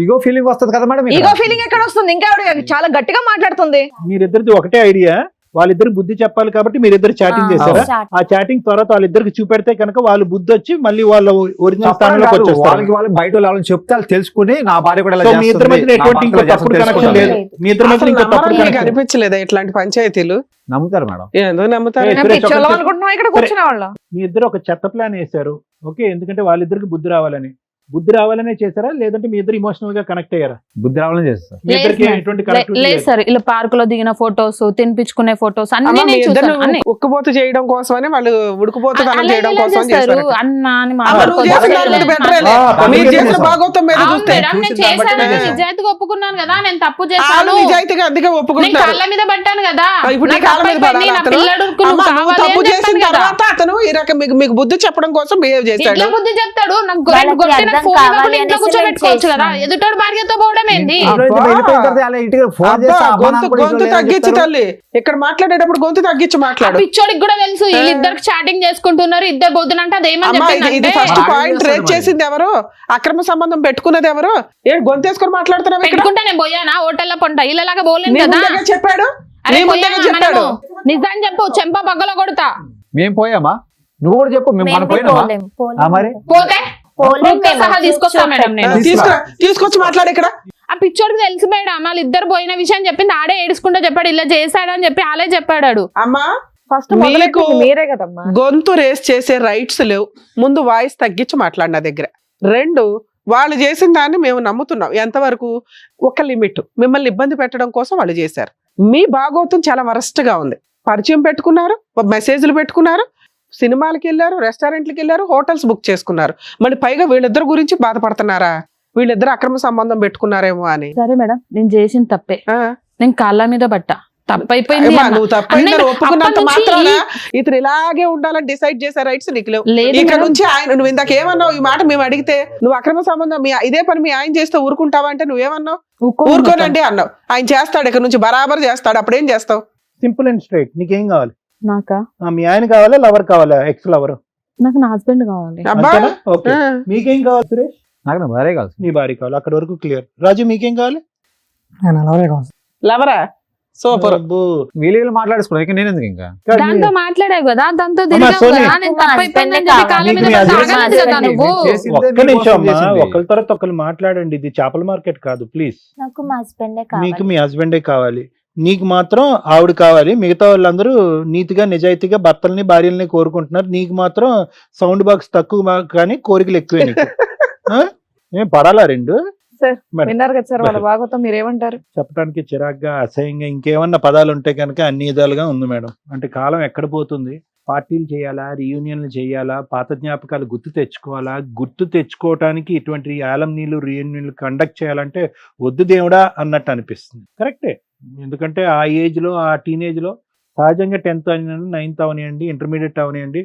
ఇగో ఫీలింగ్ వస్తది కదా మేడం. ఈగో ఫీలింగ్ ఎక్కడ వస్తుంది? ఇంకా ఆవిడ చాలా గట్టిగా మాట్లాడుతుంది. మీరిద్దరిది ఒకటే ఐడియా, వాళ్ళిద్దరికి బుద్ధి చెప్పాలి కాబట్టి మీరిద్దరు చాటింగ్ చేశారా? Chat. ఆ చాటింగ్ తర్వాత వాళ్ళిద్దరికి చూపెడితే కనుక వాళ్ళు బుద్ధి వచ్చి మళ్ళీ వాళ్ళ ఒరిజినల్ స్థానంలోకి వాళ్ళకి వచ్చేస్తారు. వాళ్ళు బయట వాళ్ళని చెప్తే వాళ్ళు తెలుసుకుని నా భార్య కూడా ఇలా సో మీ ఇద్దరి చేస్తుంది, మధ్య నా ఎటువంటి భర్త ఇంకో ఇలా తప్పుడు చేస్తుంది కనెక్షన్ లేదు. తెలుసుకుంటారు. మీ ఇద్దరి మధ్య అసలు ఇంకో తప్పుడు నమ్మడం మీకు కనెక్షన్. అనిపించలేదా ఇట్లాంటి పంచాయతీలు? నమ్ముతారు మేడం. ఎందుకు నమ్ముతారు? ఏ, మేము పిచ్చోళ్ళం అనుకుంటున్నాం ఇక్కడ కూర్చునే వాళ్ళం. మీ ఇద్దరు ఒక చెత్త ప్లాన్ వేశారు. ఓకే, ఎందుకంటే వాళ్ళిద్దరికి బుద్ధి రావాలనే చేశారా, లేదంటే మీ ఇద్దరు ఇమోషనల్ గా కనెక్ట్ అయ్యారా? బుద్ధి రావాలని చేస్తారు. మీ ఇద్దరికి ఎటువంటి కనెక్టివిటీ లేదు లేదు. సార్, ఇలా పార్క్ లో దిగిన ఫొటోస్, తినిపించుకునే ఫొటోస్ అన్ని అమ్మ, మీ నేను ఇద్దరు చూసాను. అన్ని ఉక్కుపోతు చేయడం కోసమని వాళ్ళు ఉడుకుపోతుదనం అలా చేయడం ఇలా కోసం చేస్తారు చేశారు. అన్న అని అమ్మ, నువ్వు చేసిన దాని మీద better లే. ఆ, మీరు చేసిన చేశారు. భాగవతం మీద అవును చూస్తే మేడం, నేను చూసిన దాన్ని బట్టి చేశానని నేను- నిజాయితీగా ఒప్పుకున్నాను కదా, నేను తప్పు వాళ్ళు చేశాను, నిజాయితీగా అందుకే నేను ఒప్పుకుంటారు. కాళ్ళ మీద పట్టాను కదా, ఇప్పుడు నీ నాకు కాళ్ళ మీద అప్పైపోయింది, పడాలా నా అతను? పిల్లడుకు అమ్మ, నువ్వు నువ్వు కావాలి తప్పు అని చేసిన చెప్పాను కదా. తర్వాత అతను ఈ రకం మీకు బుద్ధి చెప్పడం కోసం బిహేవ్ చేశాడు. ఎట్లా బుద్ధి చెప్తాడు? నాకు వాళ్ళకి కొట్టి అర్థం ఫోన్ కావాలి ఇంట్లో అనేసి కూర్చోబెట్టుకోవచ్చు నేను కదా, చేసినాను. ఎదుటోడు భార్యతో పోవడం ఏంది? ఇంట్లో నుంచి అబ్బా. వెళ్ళిపోయిన తర్వాత అలా ఇంటికి ఫోన్ అబ్బా, చేస్తే అమ్మ నాన్న కూడా గొంతు ఇంట్లో లేదని తగ్గించి చెప్తారు. తల్లి ఇక్కడ మాట్లాడేటప్పుడు గొంతు తగ్గించి ఆ మాట్లాడు. పిచ్చోడికి కూడా తెలుసు వీళ్ళిద్దరికి చాటింగ్ చేసుకుంటున్నారు, ఇద్దరు బొద్దునంటే అదేమని అమ్మా, ఇది చెప్పిందంటే ఫస్ట్ మరి పాయింట్ చేస్తారు రేట్ మరి. చేసింది ఎవరు? అక్రమ సంబంధం పెట్టుకున్నది ఎవరు? ఏడు గొంతేసుకొని మాట్లాడుతున్నావు ఇక్కడ? పెట్టుకుంటే నేను పోయానా హోటల్లో పొంట ఇళ్ళలాగా పోలేను నీ కదా. ముందుగా చెప్పాడు, అరే నీ ముందుగా పోయామా చెప్పాడు. మనము? నిజాన్ని చెప్పు, చెంప పగ్గలో కొడతా. మేము పోయామా? నువ్వు కూడా చెప్పు, మేము మనం పోయినామా? మరి? పోతే proof తో సహా తీసుకొస్తా మేడం నేను. తీసుకొచ్చి మాట్లాడు ఇక్కడ. ఆ పిచ్చోడికి తెలుసు మేడం, వాళ్ళు ఇద్దరు పోయిన విషయం చెప్పింది, ఆడే ఏడుచుకుంటూ చెప్పాడు, ఇలా చేశాడని చెప్పి ఆలే చెప్పాడు. అమ్మా, ఫస్ట్ మీకు మీరే కదమ్మా. గొంతు రేస్ చేసే రైట్స్ లేవు. ముందు వాయిస్ తగ్గించి మాట్లాడు నా దగ్గర. 2, వాళ్ళు చేసిన దాన్ని మేము నమ్ముతున్నాం. ఎంతవరకు? ఒక లిమిట్. మిమ్మల్ని ఇబ్బంది పెట్టడం కోసం వాళ్ళు చేశారు. మీ భాగవతం చాలా వరస్ట్ గా ఉంది. పరిచయం పెట్టుకున్నారు, మెసేజ్లు పెట్టుకున్నారు, సినిమాలకి వెళ్ళారు, రెస్టారెంట్లకి వెళ్ళారు, హోటల్స్ బుక్ చేసుకున్నారు. మళ్ళీ పైగా వీళ్ళిద్దరు గురించి బాధపడుతున్నారా? వీళ్ళిద్దరు అక్రమ సంబంధం పెట్టుకున్నారేమో అని. సరే మేడం, నేను చేసిన తప్పే, ఆ. నేను కాళ్ళ మీద పట్ట, తప్పైపోయింది అమ్మా, అన్న. నువ్వు తప్పైందని అన్నయ్య, ఒప్పుకున్నంత అప్పటి నుంచి మాత్రాన ఇతను ఇలాగే ఉండాలని డిసైడ్ చేసే రైట్స్ నీకు లేవు. లేదు ఇక్కడ మేడం. నుంచి ఆయన, నువ్వు ఇందాక ఏమన్నావు? ఈ మాట మేము అడిగితే నువ్వు అక్రమ సంబంధం ఇదే పని మీ ఆయన చేస్తే ఊరుకుంటావా అంటే నువ్వేమన్నావు? ఊరుకోనండి అన్నావు. ఆయన చేస్తాడు, ఇక్కడ నుంచి బరాబర్ చేస్తాడు. అప్పుడు ఏం చేస్తావు? Simple and straight. నీకేం కావాలి? నాకా? మీ ఆయన కావాలా, లవర్ కావాలా, ఎక్స్ లవర్? నాకు నా హస్బెండ్ కావాలి. అబ్బా, ఓకే. ఆ. మీకేం కావాలి సురేష్? నాకు నా భార్య కాదు. నీ భార్య కావాలి, అక్కడ వరకు క్లియర్. రాజు మీకేం కావాలి? ఆయన అలాగే కావాలి. లవరా? సూపర్. అబ్బో. వీళ్ళు మాట్లాడేసుకున్నాను, ఇక నేను ఎందుకు ఇంకా? దాంతో మాట్లాడావు కదా, దాంతో అమ్మా, తిరిగావు సోని. కదా, నేను తప్పైపోయిందని మా చెప్పి కాళ్ళ మీద husband పడితే కావాలి. ఆగలేదు కదా నువ్వు. చేసిందే ఒక్క మీకోసం నిమిషం అమ్మా, చేసింది. ఒకరి తర్వాత ఒకరు మాట్లాడండి. ఇది చేపల మార్కెట్ కాదు, ప్లీజ్. నాకు మా హస్బెండే మీకు కావాలి. మీ హస్బెండే కావాలి, నీకు మాత్రం ఆవిడ కావాలి. మిగతా వాళ్ళందరూ నీతిగా నిజాయితీగా భర్తల్ని భార్యల్ని కోరుకుంటున్నారు. నీకు మాత్రం సౌండ్ బాక్స్ తక్కువ కానీ కోరికలు ఎక్కువే నీకు. ఆ? ఏం పడాలా 2? Sir, madam. విన్నారు కదా సార్ వాళ్ళ భాగవతం, మీరేమంటారు? చెప్పడానికి చిరాగ్గా, అసహ్యంగా, ఇంకేమన్నా పదాలు ఉంటే కనుక అన్ని విధాలుగా ఉంది మేడం. అంటే కాలం ఎక్కడ పోతుంది? పార్టీలు చేయాలా, రీయూనియన్లు చేయాలా, పాత జ్ఞాపకాలు గుర్తు తెచ్చుకోవాలా? గుర్తు తెచ్చుకోవటానికి ఇటువంటి యాలమ్నీలు రీయూనియన్లు కండక్ట్ చేయాలంటే వద్దు దేవుడా అన్నట్టు అనిపిస్తుంది. కరెక్టే. ఎందుకంటే ఆ ఏజ్లో, ఆ టీనేజ్లో సహజంగా 10th అవనివ్వండి, 9th అవనివ్వండి, ఇంటర్మీడియట్ అవనివ్వండి,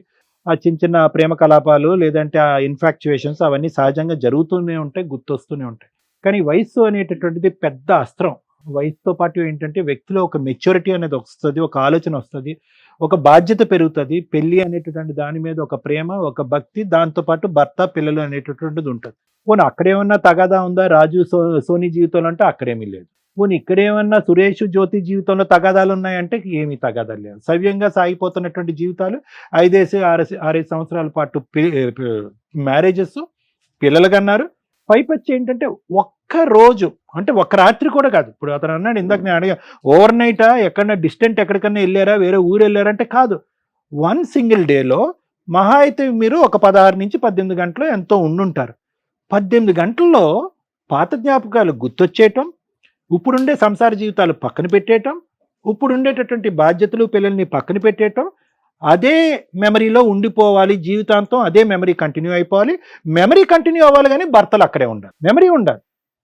ఆ చిన్న చిన్న ప్రేమ కలాపాలు లేదంటే ఆ ఇన్ఫాక్చువేషన్స్ అవన్నీ సహజంగా జరుగుతూనే ఉంటాయి, గుర్తొస్తూనే ఉంటాయి. కానీ వయస్సు అనేటటువంటిది పెద్ద అస్త్రం. వయసుతో పాటు ఏంటంటే వ్యక్తిలో ఒక మెచ్యూరిటీ అనేది వస్తుంది, ఒక ఆలోచన వస్తుంది, ఒక బాధ్యత పెరుగుతుంది. పెళ్లి అనేటటువంటి దాని మీద ఒక ప్రేమ, ఒక భక్తి, దాంతోపాటు భర్త పిల్లలు అనేటటువంటిది ఉంటుంది. పోనీ అక్కడేమన్నా తగాదా ఉందా రాజు సోనీ జీవితంలో అంటే అక్కడేమీ లేదు. పోనీ ఇక్కడేమన్నా సురేష్ జ్యోతి జీవితంలో తగాదాలు ఉన్నాయంటే ఏమీ తగాదాలు లేవు. సవ్యంగా సాగిపోతున్నటువంటి జీవితాలు 5-6 సంవత్సరాల పాటు మ్యారేజెస్, పిల్లలు కన్నారు, పైపచ్చి ఏంటంటే ఒక్క రోజు అంటే ఒక్క రాత్రి కూడా కాదు. ఇప్పుడు అతను అన్నాడు ఇందాక నేను అడిగా, ఓవర్ నైటా ఎక్కడన్నా డిస్టెంట్ ఎక్కడికన్నా వెళ్ళారా, వేరే ఊరు వెళ్ళారంటే కాదు. 1 సింగిల్ డేలో మహా అయితే మీరు ఒక 16 నుంచి 18 గంటలు ఎంతో ఉండుంటారు. 18 గంటల్లో పాత జ్ఞాపకాలు గుర్తొచ్చేయటం, ఇప్పుడుండే సంసార జీవితాలు పక్కన పెట్టేయటం, ఇప్పుడు ఉండేటటువంటి బాధ్యతలు పిల్లల్ని పక్కన పెట్టేయటం, అదే మెమరీలో ఉండిపోవాలి జీవితాంతం, అదే మెమరీ కంటిన్యూ అయిపోవాలి. మెమరీ కంటిన్యూ అవ్వాలి కానీ భర్తలు అక్కడే ఉండాలి.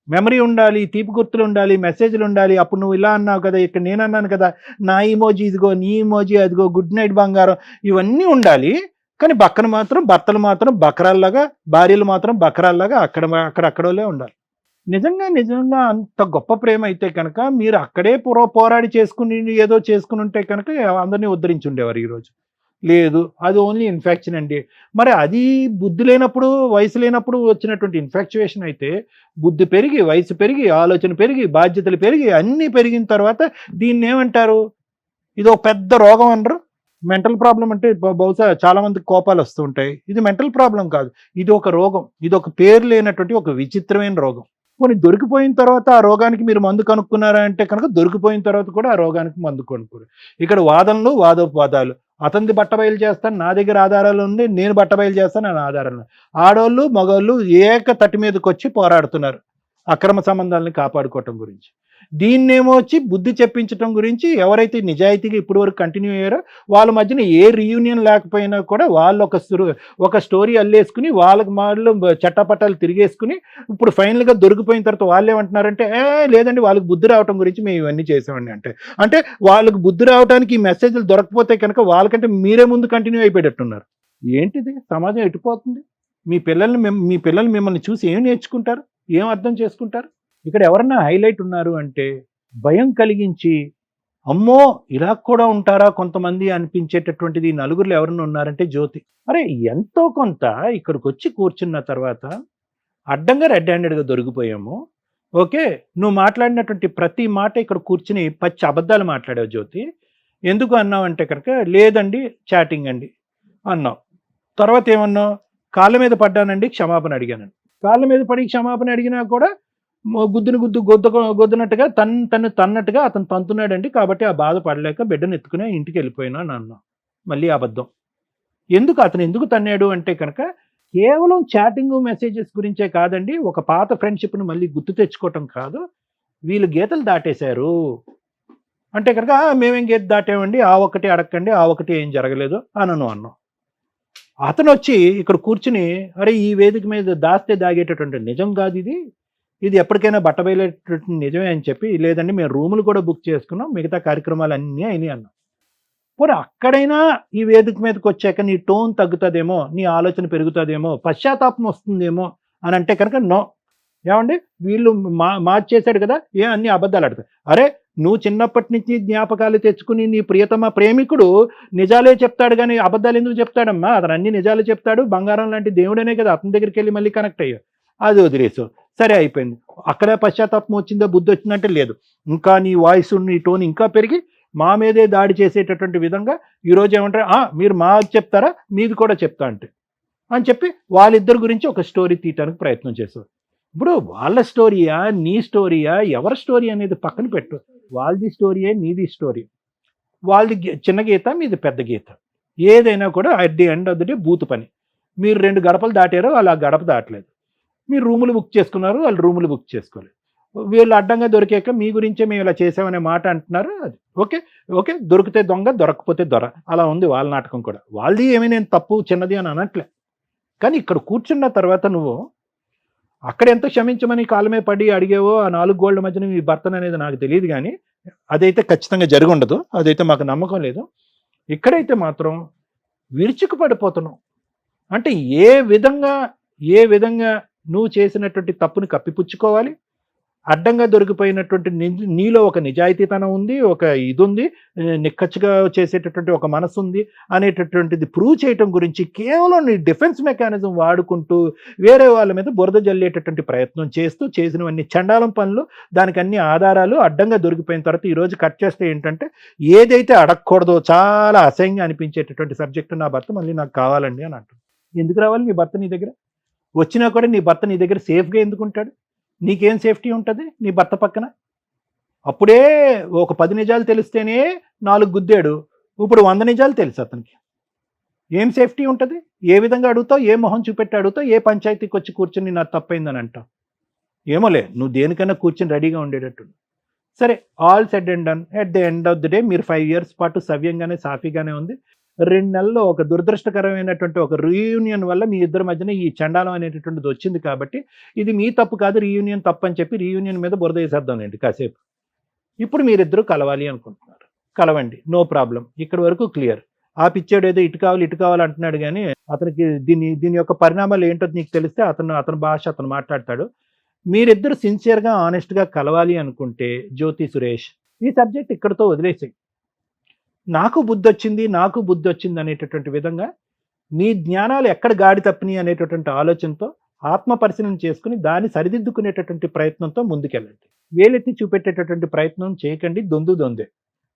మెమరీ ఉండాలి, తీపి గుర్తులు ఉండాలి, మెసేజ్లు ఉండాలి. అప్పుడు నువ్వు ఇలా అన్నావు కదా, ఇక్కడ నేను అన్నాను కదా, నా ఇమోజీ ఇదిగో, నీ ఇమోజీ అదిగో, గుడ్ నైట్ బంగారం, ఇవన్నీ ఉండాలి. కానీ పక్కన మాత్రం భర్తలు మాత్రం బకరాల్లాగా, భార్యలు మాత్రం బకరాల్లాగా అక్కడోలే ఉండాలి. నిజంగా అంత గొప్ప ప్రేమ అయితే కనుక మీరు అక్కడే పోరాడి చేసుకుని ఏదో చేసుకుని ఉంటే కనుక అందరినీ ఉద్ధరించి ఉండేవారు. ఈరోజు లేదు, అది ఓన్లీ ఇన్ఫెక్షన్ అండి. మరి అది బుద్ధి లేనప్పుడు, వయసు లేనప్పుడు వచ్చినటువంటి ఇన్ఫెక్చుయేషన్ అయితే, బుద్ధి పెరిగి, వయసు పెరిగి, ఆలోచన పెరిగి, బాధ్యతలు పెరిగి, అన్నీ పెరిగిన తర్వాత దీన్ని ఏమంటారు? ఇది ఒక పెద్ద రోగం అనరు. మెంటల్ ప్రాబ్లం అంటే బహుశా చాలా మందికి కోపాలు వస్తూ ఉంటాయి. ఇది మెంటల్ ప్రాబ్లం కాదు, ఇది ఒక రోగం. ఇది ఒక పేరు లేనటువంటి ఒక విచిత్రమైన రోగం. కొన్ని దొరికిపోయిన తర్వాత ఆ రోగానికి మీరు మందు కనుక్కున్నారా అంటే కనుక దొరికిపోయిన తర్వాత కూడా ఆ రోగానికి మందు కొనుక్కోరు. ఇక్కడ వాదనలు, వాదోపవాదాలు. అతనిది బట్టబయలు చేస్తాను, నా దగ్గర ఆధారాలు ఉంది, నేను బట్టబయలు చేస్తాను, నా ఆధారాలు. ఆడోళ్ళు మగోళ్ళు ఏక తట్టి మీదకి వచ్చి పోరాడుతున్నారు అక్రమ సంబంధాలను కాపాడుకోవటం గురించి. దీన్నేమో వచ్చి బుద్ధి చెప్పించడం గురించి ఎవరైతే నిజాయితీగా ఇప్పటి వరకు కంటిన్యూ అయ్యారో వాళ్ళ మధ్యన ఏ రీయూనియన్ లేకపోయినా కూడా వాళ్ళు ఒక స్టోరీ అల్లేసుకుని వాళ్ళకి వాళ్ళు చట్టపట్టాలు తిరిగేసుకుని ఇప్పుడు ఫైనల్గా దొరికిపోయిన తర్వాత వాళ్ళు ఏమంటున్నారంటే, లేదండి వాళ్ళకి బుద్ధి రావటం గురించి మేము ఇవన్నీ చేసామండి. అంటే వాళ్ళకి బుద్ధి రావడానికి ఈ మెసేజ్లు దొరకపోతే కనుక వాళ్ళకంటే మీరే ముందు కంటిన్యూ అయిపోయేటట్టున్నారు. ఏంటిది? సమాజం ఎటుపోతుంది? మీ పిల్లలు మిమ్మల్ని చూసి ఏం నేర్చుకుంటారు, ఏం అర్థం చేసుకుంటారు? ఇక్కడ ఎవరన్నా హైలైట్ ఉన్నారు అంటే భయం కలిగించి, అమ్మో ఇలా కూడా ఉంటారా కొంతమంది అనిపించేటటువంటిది నలుగురులో ఎవరన్నా ఉన్నారంటే జ్యోతి. అరే ఎంతో కొంత ఇక్కడికి వచ్చి కూర్చున్న తర్వాత అడ్డంగా రెడ్ హ్యాండెడ్గా దొరికిపోయాము. ఓకే, నువ్వు మాట్లాడినటువంటి ప్రతి మాట ఇక్కడ కూర్చుని పచ్చి అబద్ధాలు మాట్లాడావు జ్యోతి. ఎందుకు అన్నావు అంటే కనుక, లేదండి చాటింగ్ అండి అన్నావు. తర్వాత ఏమన్నావు? కాళ్ళ మీద పడ్డానండి, క్షమాపణ అడిగానండి. కాళ్ళ మీద పడి క్షమాపణ అడిగినా కూడా గొద్దునట్టుగా తను తన్నట్టుగా అతను తంతున్నాడండి, కాబట్టి ఆ బాధ పడలేక బిడ్డను ఎత్తుకునే ఇంటికి వెళ్ళిపోయినా అని అన్నావు. మళ్ళీ అబద్ధం. అతను ఎందుకు తన్నాడు అంటే కనుక కేవలం చాటింగ్ మెసేజెస్ గురించే కాదండి, ఒక పాత ఫ్రెండ్షిప్ను మళ్ళీ గుర్తు తెచ్చుకోవటం కాదు, వీళ్ళు గీతలు దాటేశారు అంటే కనుక మేమేం గీత దాటామండి, ఆ ఒక్కటి అడగండి, ఆ ఒకటి ఏం జరగలేదు అన్నాం. అతను వచ్చి ఇక్కడ కూర్చుని, అరే ఈ వేదిక మీద దాస్తే దాగేటటువంటి నిజం కాదు ఇది ఎప్పటికైనా బట్టబయలేటటువంటి నిజమే అని చెప్పి, లేదండి మేము రూములు కూడా బుక్ చేసుకున్నాం, మిగతా కార్యక్రమాలు అన్నీ అయినాయి అన్నాం. పోనీ అక్కడైనా ఈ వేదిక మీదకి వచ్చాక నీ టోన్ తగ్గుతుందేమో, నీ ఆలోచన పెరుగుతుందేమో, పశ్చాత్తాపం వస్తుందేమో అని అంటే కనుక నో. ఏమండి వీళ్ళు మార్చేశాడు కదా, అన్ని అబద్ధాలు ఆడతాయి. అరే నువ్వు చిన్నప్పటి నుంచి జ్ఞాపకాలు తెచ్చుకుని నీ ప్రియతమ ప్రేమికుడు నిజాలే చెప్తాడు కానీ అబద్ధాలు ఎందుకు చెప్తాడమ్మా? అతను అన్ని నిజాలు చెప్తాడు, బంగారం లాంటి దేవుడనే కదా, అతని దగ్గరికి వెళ్ళి మళ్ళీ కనెక్ట్ అయ్యావు, అది వదిలేసు, సరే అయిపోయింది. అక్కడే పశ్చాత్తాపం వచ్చిందో, బుద్ధి వచ్చిందంటే లేదు. ఇంకా నీ వాయిస్, నీ టోన్ ఇంకా పెరిగి మా మీదే దాడి చేసేటటువంటి విధంగా ఈరోజు ఏమంటారు, మీరు మాకు చెప్తారా, మీది కూడా చెప్తా అని చెప్పి వాళ్ళిద్దరి గురించి ఒక స్టోరీ తీయటానికి ప్రయత్నం చేశారు. ఇప్పుడు వాళ్ళ స్టోరీయా, నీ స్టోరీయా, ఎవరి స్టోరీ అనేది పక్కన పెట్టు. వాళ్ళది స్టోరీయే, నీది స్టోరీ. వాళ్ళది చిన్న గీత, మీది పెద్ద గీత. ఏదైనా కూడా at the end of the day బూతు పని. మీరు 2 గడపలు దాటారో, వాళ్ళు ఆ గడప దాటలేదు. మీరు రూములు బుక్ చేసుకున్నారు, వాళ్ళు రూములు బుక్ చేసుకోలేదు. వీళ్ళు అడ్డంగా దొరికాక మీ గురించే మేము ఇలా చేసామనే మాట అంటున్నారు. అది ఓకే, దొరికితే దొంగ, దొరకకపోతే దొర, అలా ఉంది వాళ్ళ నాటకం కూడా. వాళ్ళది ఏమీ నేను తప్పు చిన్నది అని అనట్లే. కానీ ఇక్కడ కూర్చున్న తర్వాత నువ్వు అక్కడ ఎంత క్షమించమని కాలమే పడి అడిగేవో ఆ 4 గోళ్ల మధ్యన మీ భర్తను అనేది నాకు తెలియదు, కానీ అదైతే ఖచ్చితంగా జరిగి ఉండదు, అదైతే మాకు నమ్మకం లేదు. ఇక్కడైతే మాత్రం విరుచుకు పడిపోతున్నావు. అంటే ఏ విధంగా నువ్వు చేసినటువంటి తప్పుని కప్పిపుచ్చుకోవాలి, అడ్డంగా దొరికిపోయినటువంటి నీలో ఒక నిజాయితీతనం ఉంది, ఒక ఇది ఉంది, నిక్కచ్చిగా చేసేటటువంటి ఒక మనసు ఉంది అనేటటువంటిది ప్రూవ్ చేయటం గురించి కేవలం నీ డిఫెన్స్ మెకానిజం వాడుకుంటూ వేరే వాళ్ళ మీద బురద జల్లేటటువంటి ప్రయత్నం చేస్తూ చేసినవన్నీ చండాలం పనులు, దానికి అన్ని ఆధారాలు అడ్డంగా దొరికిపోయిన తర్వాత ఈరోజు కట్ చేస్తే ఏంటంటే ఏదైతే అడగకూడదో చాలా అసహ్యంగా అనిపించేటటువంటి సబ్జెక్టు, నా భర్త మళ్ళీ నాకు కావాలండి అని అంటుంది. ఎందుకు రావాలి నీ భర్త నీ దగ్గర? వచ్చినా కూడా నీ భర్త నీ దగ్గర సేఫ్గా ఎందుకు ఉంటాడు? నీకేం సేఫ్టీ ఉంటుంది నీ భర్త పక్కన? అప్పుడే ఒక 10 నిజాలు తెలిస్తేనే 4 గుద్దాడు, ఇప్పుడు 100 నిజాలు తెలుసు అతనికి. ఏం సేఫ్టీ ఉంటుంది? ఏ విధంగా అడుగుతావు? ఏ మొహం చూపెట్టి అడుగుతావు? ఏ పంచాయతీకి వచ్చి కూర్చొని నాకు తప్పైందని అంటావు? ఏమోలే, నువ్వు దేనికైనా కూర్చొని రెడీగా ఉండేటట్టు. సరే, all said and done. At the end of the day మీరు 5 years పాటు సవ్యంగానే సాఫీగానే ఉంది. 2 నెలల్లో ఒక దురదృష్టకరమైనటువంటి ఒక రీయూనియన్ వల్ల మీ ఇద్దరి మధ్యన ఈ చండాలం అనేటటువంటిది వచ్చింది. కాబట్టి ఇది మీ తప్పు కాదు, రీయూనియన్ తప్పు అని చెప్పి రీయూనియన్ మీద బురద వేసేద్దాంలేండి కాసేపు. ఇప్పుడు మీరిద్దరూ కలవాలి అనుకుంటున్నారు, కలవండి, నో ప్రాబ్లం. ఇక్కడ వరకు క్లియర్. ఆ పిచ్చాడు ఏదో ఇటు కావాలి అంటున్నాడు, కానీ అతనికి దీని యొక్క పరిణామాలు ఏంటో నీకు తెలిస్తే అతని భాష అతను మాట్లాడతాడు. మీరిద్దరు సిన్సియర్గా ఆనెస్ట్గా కలవాలి అనుకుంటే జ్యోతి సురేష్ ఈ సబ్జెక్ట్ ఇక్కడితో వదిలేసి నాకు బుద్ధి వచ్చింది అనేటటువంటి విధంగా మీ జ్ఞానాలు ఎక్కడ గాడి తప్పినాయి అనేటటువంటి ఆలోచనతో ఆత్మ పరిశీలన చేసుకుని దాన్ని సరిదిద్దుకునేటటువంటి ప్రయత్నంతో ముందుకెళ్ళండి. వేలెత్తి చూపెట్టేటటువంటి ప్రయత్నం చేయకండి. దొందే.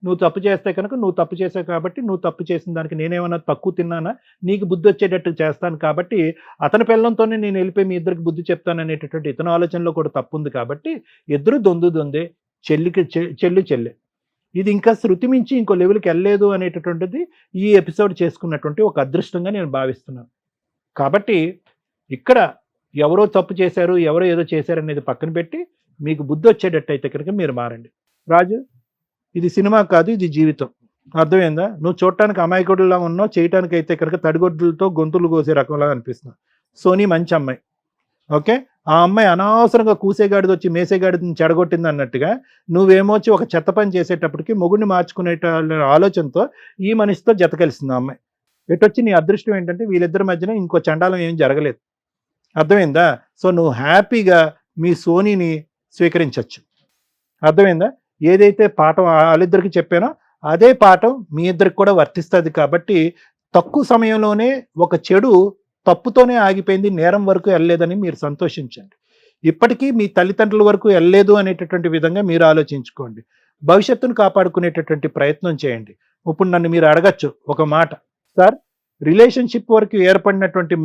నువ్వు తప్పు చేస్తే కనుక నువ్వు తప్పు చేసావు కాబట్టి, నువ్వు తప్పు చేసిన దానికి నేనేమన్నా తక్కువ తిన్నానా? నీకు బుద్ధి వచ్చేటట్టు చేస్తాను కాబట్టి అతని పిల్లలతోనే నేను వెళ్ళిపోయి మీ ఇద్దరికి బుద్ధి చెప్తాను అనేటటువంటి ఇతని ఆలోచనలో కూడా తప్పు ఉంది. కాబట్టి ఇద్దరు దొందే, చెల్లె. ఇది ఇంకా శృతి మించి ఇంకో లెవెల్కి వెళ్ళలేదు అనేటటువంటిది ఈ ఎపిసోడ్ చేసుకున్నటువంటి ఒక అదృష్టంగా నేను భావిస్తున్నాను. కాబట్టి ఇక్కడ ఎవరో తప్పు చేశారు, ఎవరో ఏదో చేశారు అనేది పక్కన పెట్టి మీకు బుద్ధి వచ్చేటట్టయితే కనుక మీరు మారండి. రాజు, ఇది సినిమా కాదు, ఇది జీవితం. అర్థమైందా? నువ్వు చూడటానికి అమాయకుడులా ఉన్నావు, చేయటానికి అయితే కనుక తడిగొడ్లతో గొంతులు కోసే రకంలా అనిపిస్తున్నావు. సోనీ మంచి అమ్మాయి, ఓకే. ఆ అమ్మాయి అనవసరంగా కూసేగాడిది వచ్చి మేసేగాడిని చెడగొట్టింది అన్నట్టుగా నువ్వేమో వచ్చి ఒక చెత్త పని చేసేటప్పటికి మొగుడిని మార్చుకునే ఆలోచనతో ఈ మనిషితో జత కలిసింది ఆ అమ్మాయి. ఎటొచ్చి నీ అదృష్టం ఏంటంటే వీళ్ళిద్దరి మధ్యన ఇంకో చండాలం ఏం జరగలేదు. అర్థమైందా? సో నువ్వు హ్యాపీగా మీ సోనీని స్వీకరించవచ్చు. అర్థమైందా? ఏదైతే పాఠం వాళ్ళిద్దరికి చెప్పానో అదే పాఠం మీ ఇద్దరికి కూడా వర్తిస్తుంది. కాబట్టి తక్కువ సమయంలోనే ఒక చెడు తప్పుతోనే ఆగిపోయింది, నేరం వరకు వెళ్ళలేదని మీరు సంతోషించండి. ఇప్పటికీ మీ తల్లిదండ్రుల వరకు వెళ్ళలేదు అనేటటువంటి విధంగా మీరు ఆలోచించుకోండి. భవిష్యత్తును కాపాడుకునేటటువంటి ప్రయత్నం చేయండి. ఇప్పుడు నన్ను మీరు అడగచ్చు ఒక మాట, సార్ రిలేషన్షిప్ వరకు ఏర్పడినటువంటి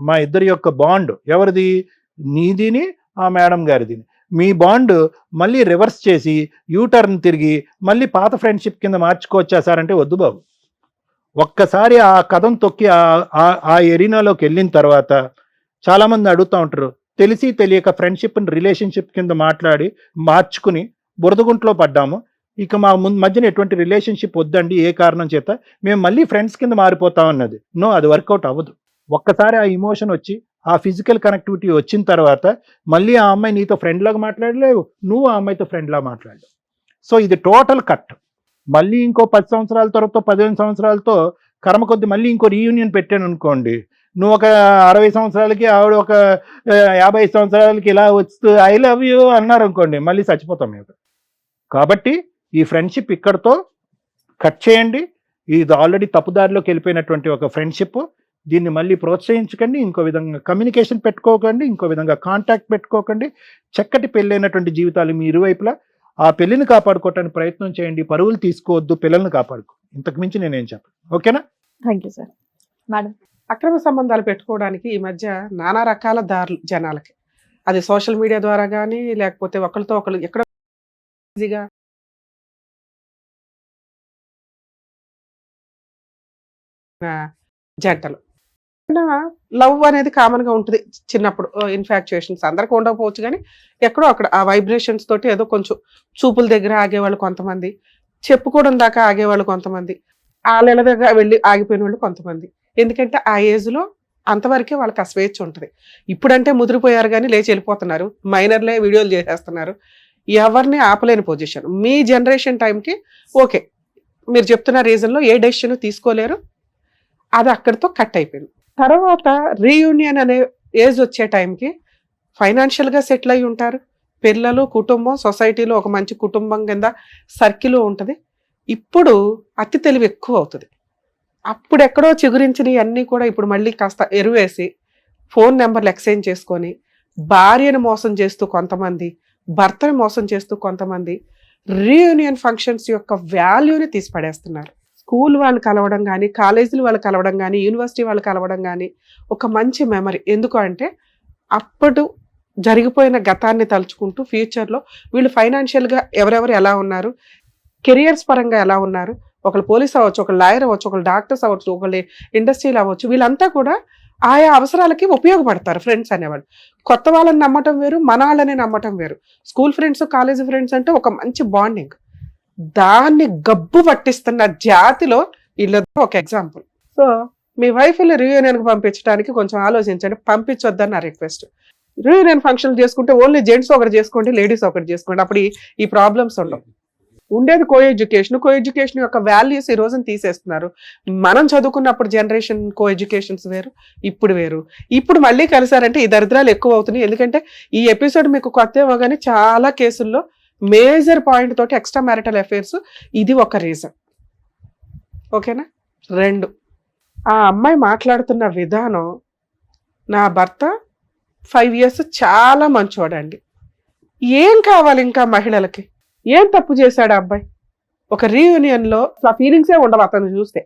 మా ఇద్దరి యొక్క బాండ్ ఎవరిది? నీదిని ఆ మేడం గారిదిని. మీ బాండ్ మళ్ళీ రివర్స్ చేసి యూటర్న్ తిరిగి మళ్ళీ పాత ఫ్రెండ్షిప్ కింద మార్చుకోవచ్చా సార్ అంటే వద్దు బాబు. ఒక్కసారి ఆ కథం తొక్కి ఆ ఎరీనాలోకి వెళ్ళిన తర్వాత చాలామంది అడుగుతూ ఉంటారు, తెలిసి తెలియక ఫ్రెండ్షిప్ని రిలేషన్షిప్ కింద మార్చుకుని బురదగుంట్లో పడ్డాము, ఇక మా మధ్యన ఎటువంటి రిలేషన్షిప్ వద్దండి ఏ కారణం చేత, మేము మళ్ళీ ఫ్రెండ్స్ కింద మారిపోతామన్నది. నో, అది వర్కౌట్ అవ్వదు. ఒక్కసారి ఆ ఇమోషన్ వచ్చి ఆ ఫిజికల్ కనెక్టివిటీ వచ్చిన తర్వాత మళ్ళీ ఆ అమ్మాయి నీతో ఫ్రెండ్ లాగా మాట్లాడలేవు, నువ్వు ఆ అమ్మాయితో ఫ్రెండ్ లాగా మాట్లాడలేవు. సో ఇది టోటల్ కట్. మళ్ళీ ఇంకో 10 సంవత్సరాల తర్వాత 15 సంవత్సరాలతో కర్మ కొద్ది మళ్ళీ ఇంకో రీయూనియన్ పెట్టాను అనుకోండి, నువ్వు ఒక 60 సంవత్సరాలకి ఆవిడ ఒక 50 సంవత్సరాలకి ఇలా వస్తూ ఐ లవ్ యూ అన్నారు అనుకోండి, మళ్ళీ చచ్చిపోతాం మేము. కాబట్టి ఈ ఫ్రెండ్షిప్ ఇక్కడతో కట్ చేయండి. ఇది ఆల్రెడీ తప్పుదారిలోకి వెళ్ళిపోయినటువంటి ఒక ఫ్రెండ్షిప్. దీన్ని మళ్ళీ ప్రోత్సహించకండి, ఇంకో విధంగా కమ్యూనికేషన్ పెట్టుకోకండి, ఇంకో విధంగా కాంటాక్ట్ పెట్టుకోకండి. చక్కటి పెళ్ళైనటువంటి జీవితాలు మీ ఇరువైపులా. ఆ పెళ్లిని కాపాడుకోవటానికి ప్రయత్నం చేయండి, పరువులు తీసుకోవద్దు, పిల్లల్ని కాపాడుకో. ఇంతకు మించి నేనేం చెప్పను. ఓకేనా? Thank you sir. మేడం, అక్రమ సంబంధాలు పెట్టుకోవడానికి ఈ మధ్య నానా రకాల దారులు జనాలకి, అది సోషల్ మీడియా ద్వారా కానీ లేకపోతే ఒకరితో ఒకరు ఎక్కడ ఈజీగా జంటలు లవ్ అనేది కామన్ గా ఉంటుంది చిన్నప్పుడు. ఇన్ఫాక్చుయేషన్స్ అందరికీ ఉండకపోవచ్చు, కానీ ఎక్కడో అక్కడ ఆ వైబ్రేషన్స్ తోటి ఏదో కొంచెం చూపుల దగ్గర ఆగేవాళ్ళు కొంతమంది, చెప్పుకోవడం దాకా ఆగేవాళ్ళు కొంతమంది, వాళ్ళ దగ్గర వెళ్ళి ఆగిపోయిన వాళ్ళు కొంతమంది. ఎందుకంటే ఆ ఏజ్ లో అంతవరకే వాళ్ళకి ఆ స్వేచ్ఛ ఉంటుంది. ఇప్పుడంటే ముదిరిపోయారు కానీ లేచి వెళ్ళిపోతున్నారు, మైనర్లే వీడియోలు చేసేస్తున్నారు, ఎవరిని ఆపలేని పొజిషన్. మీ జనరేషన్ టైంకి ఓకే, మీరు చెప్తున్న రీజన్లో ఏ డెసిషన్ తీసుకోలేరు, అది అక్కడితో కట్ అయిపోయింది. తర్వాత రీయూనియన్ అనే ఏజ్ వచ్చే టైంకి ఫైనాన్షియల్గా సెటిల్ అయి ఉంటారు, పిల్లలు, కుటుంబం, సొసైటీలో ఒక మంచి కుటుంబం కింద సర్కిల్ ఉంటుంది. ఇప్పుడు అతి తెలివి ఎక్కువ అవుతుంది. అప్పుడు ఎక్కడో చిగురించినవి అన్నీ కూడా ఇప్పుడు మళ్ళీ కాస్త ఎరువేసి ఫోన్ నెంబర్లు ఎక్స్చేంజ్ చేసుకొని భార్యను మోసం చేస్తూ కొంతమంది, భర్తను మోసం చేస్తూ కొంతమంది రీయూనియన్ ఫంక్షన్స్ యొక్క వాల్యూని తీసి పడేస్తున్నారు. స్కూల్ వాళ్ళు కలవడం కానీ, కాలేజీలు వాళ్ళు కలవడం కానీ, యూనివర్సిటీ వాళ్ళు కలవడం కానీ ఒక మంచి మెమరీ. ఎందుకు అంటే అప్పుడు జరిగిపోయిన గతాన్ని తలుచుకుంటూ ఫ్యూచర్లో వీళ్ళు ఫైనాన్షియల్గా ఎవరెవరు ఎలా ఉన్నారు, కెరియర్స్ పరంగా ఎలా ఉన్నారు, ఒకళ్ళు పోలీస్ అవ్వచ్చు, ఒకళ్ళు లాయర్ అవ్వచ్చు, ఒకళ్ళు డాక్టర్స్ అవ్వచ్చు, ఒకళ్ళు ఇండస్ట్రీలో అవ్వచ్చు, వీళ్ళంతా కూడా ఆయా అవసరాలకి ఉపయోగపడతారు ఫ్రెండ్స్ అనేవాళ్ళు. కొత్త వాళ్ళని నమ్మటం వేరు, మన వాళ్ళని నమ్మటం వేరు. స్కూల్ ఫ్రెండ్స్, కాలేజీ ఫ్రెండ్స్ అంటే ఒక మంచి బాండింగ్. దాన్ని గబ్బు పట్టిస్తున్న జాతిలో వీళ్ళిద్దరూ ఒక ఎగ్జాంపుల్. సో మీ వైఫ్ని రియూనియన్కి పంపించడానికి కొంచెం ఆలోచించండి, పంపించొద్దని నా రిక్వెస్ట్. రియూనియన్ ఫంక్షన్లు చేసుకుంటే ఓన్లీ జెంట్స్ ఒకటి చేసుకోండి, లేడీస్ ఒకటి చేసుకోండి, అప్పుడు ఈ ప్రాబ్లమ్స్ ఉండవు. ఉండేది కో ఎడ్యుకేషన్ యొక్క వాల్యూస్ ఈ రోజున తీసేస్తున్నారు. మనం చదువుకున్నప్పుడు జనరేషన్ కో ఎడ్యుకేషన్స్ వేరు, ఇప్పుడు వేరు. ఇప్పుడు మళ్ళీ కలిసారంటే ఈ దరిద్రాలు ఎక్కువ అవుతున్నాయి. ఎందుకంటే ఈ ఎపిసోడ్ మీకు కొత్తేమో కానీ చాలా కేసుల్లో మేజర్ పాయింట్ తోటి ఎక్స్ట్రా మ్యారిటల్ అఫైర్స్ ఇది ఒక రీజన్. ఓకేనా? 2, ఆ అమ్మాయి మాట్లాడుతున్న విధానం, నా భర్త 5 years చాలా మంచోడండి, ఏం కావాలి ఇంకా మహిళలకి, ఏం తప్పు చేశాడు అబ్బాయి? ఒక రీయూనియన్లో ఆ ఫీలింగ్సే ఉండవు అతను చూస్తే.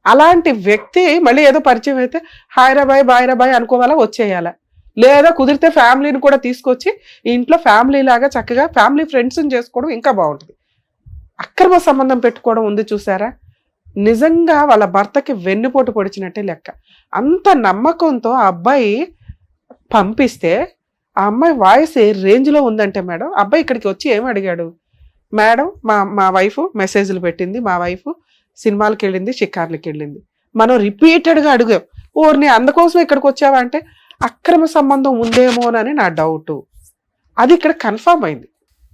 అలాంటి వ్యక్తి మళ్ళీ ఏదో పరిచయం అయితే హాయ్ రాబాయ్ బాయ్ రాబాయ్ అనుకోవాలా, వచ్చేయాలా, లేదా కుదిరితే ఫ్యామిలీని కూడా తీసుకొచ్చి ఇంట్లో ఫ్యామిలీ లాగా చక్కగా ఫ్యామిలీ ఫ్రెండ్స్ని చేసుకోవడం ఇంకా బాగుంటుంది. అక్రమ సంబంధం పెట్టుకోవడం ఉంది చూసారా, నిజంగా వాళ్ళ భర్తకి వెన్నుపోటు పొడిచినట్టే లెక్క. అంత నమ్మకంతో ఆ అబ్బాయి పంపిస్తే ఆ అమ్మాయి వాయిస్ ఏ రేంజ్లో ఉందంటే మేడం, అబ్బాయి ఇక్కడికి వచ్చి ఏమి అడిగాడు, మేడం మా వైఫ్ మెసేజ్లు పెట్టింది, మా వైఫ్ సినిమాలకు వెళ్ళింది, షికార్లకి వెళ్ళింది. మనం రిపీటెడ్గా అడిగాం, ఓర్ని అందుకోసం ఇక్కడికి వచ్చావా అంటే అక్రమ సంబంధం ఉందేమోనని నా డౌట్. అది ఇక్కడ కన్ఫర్మ్ అయింది.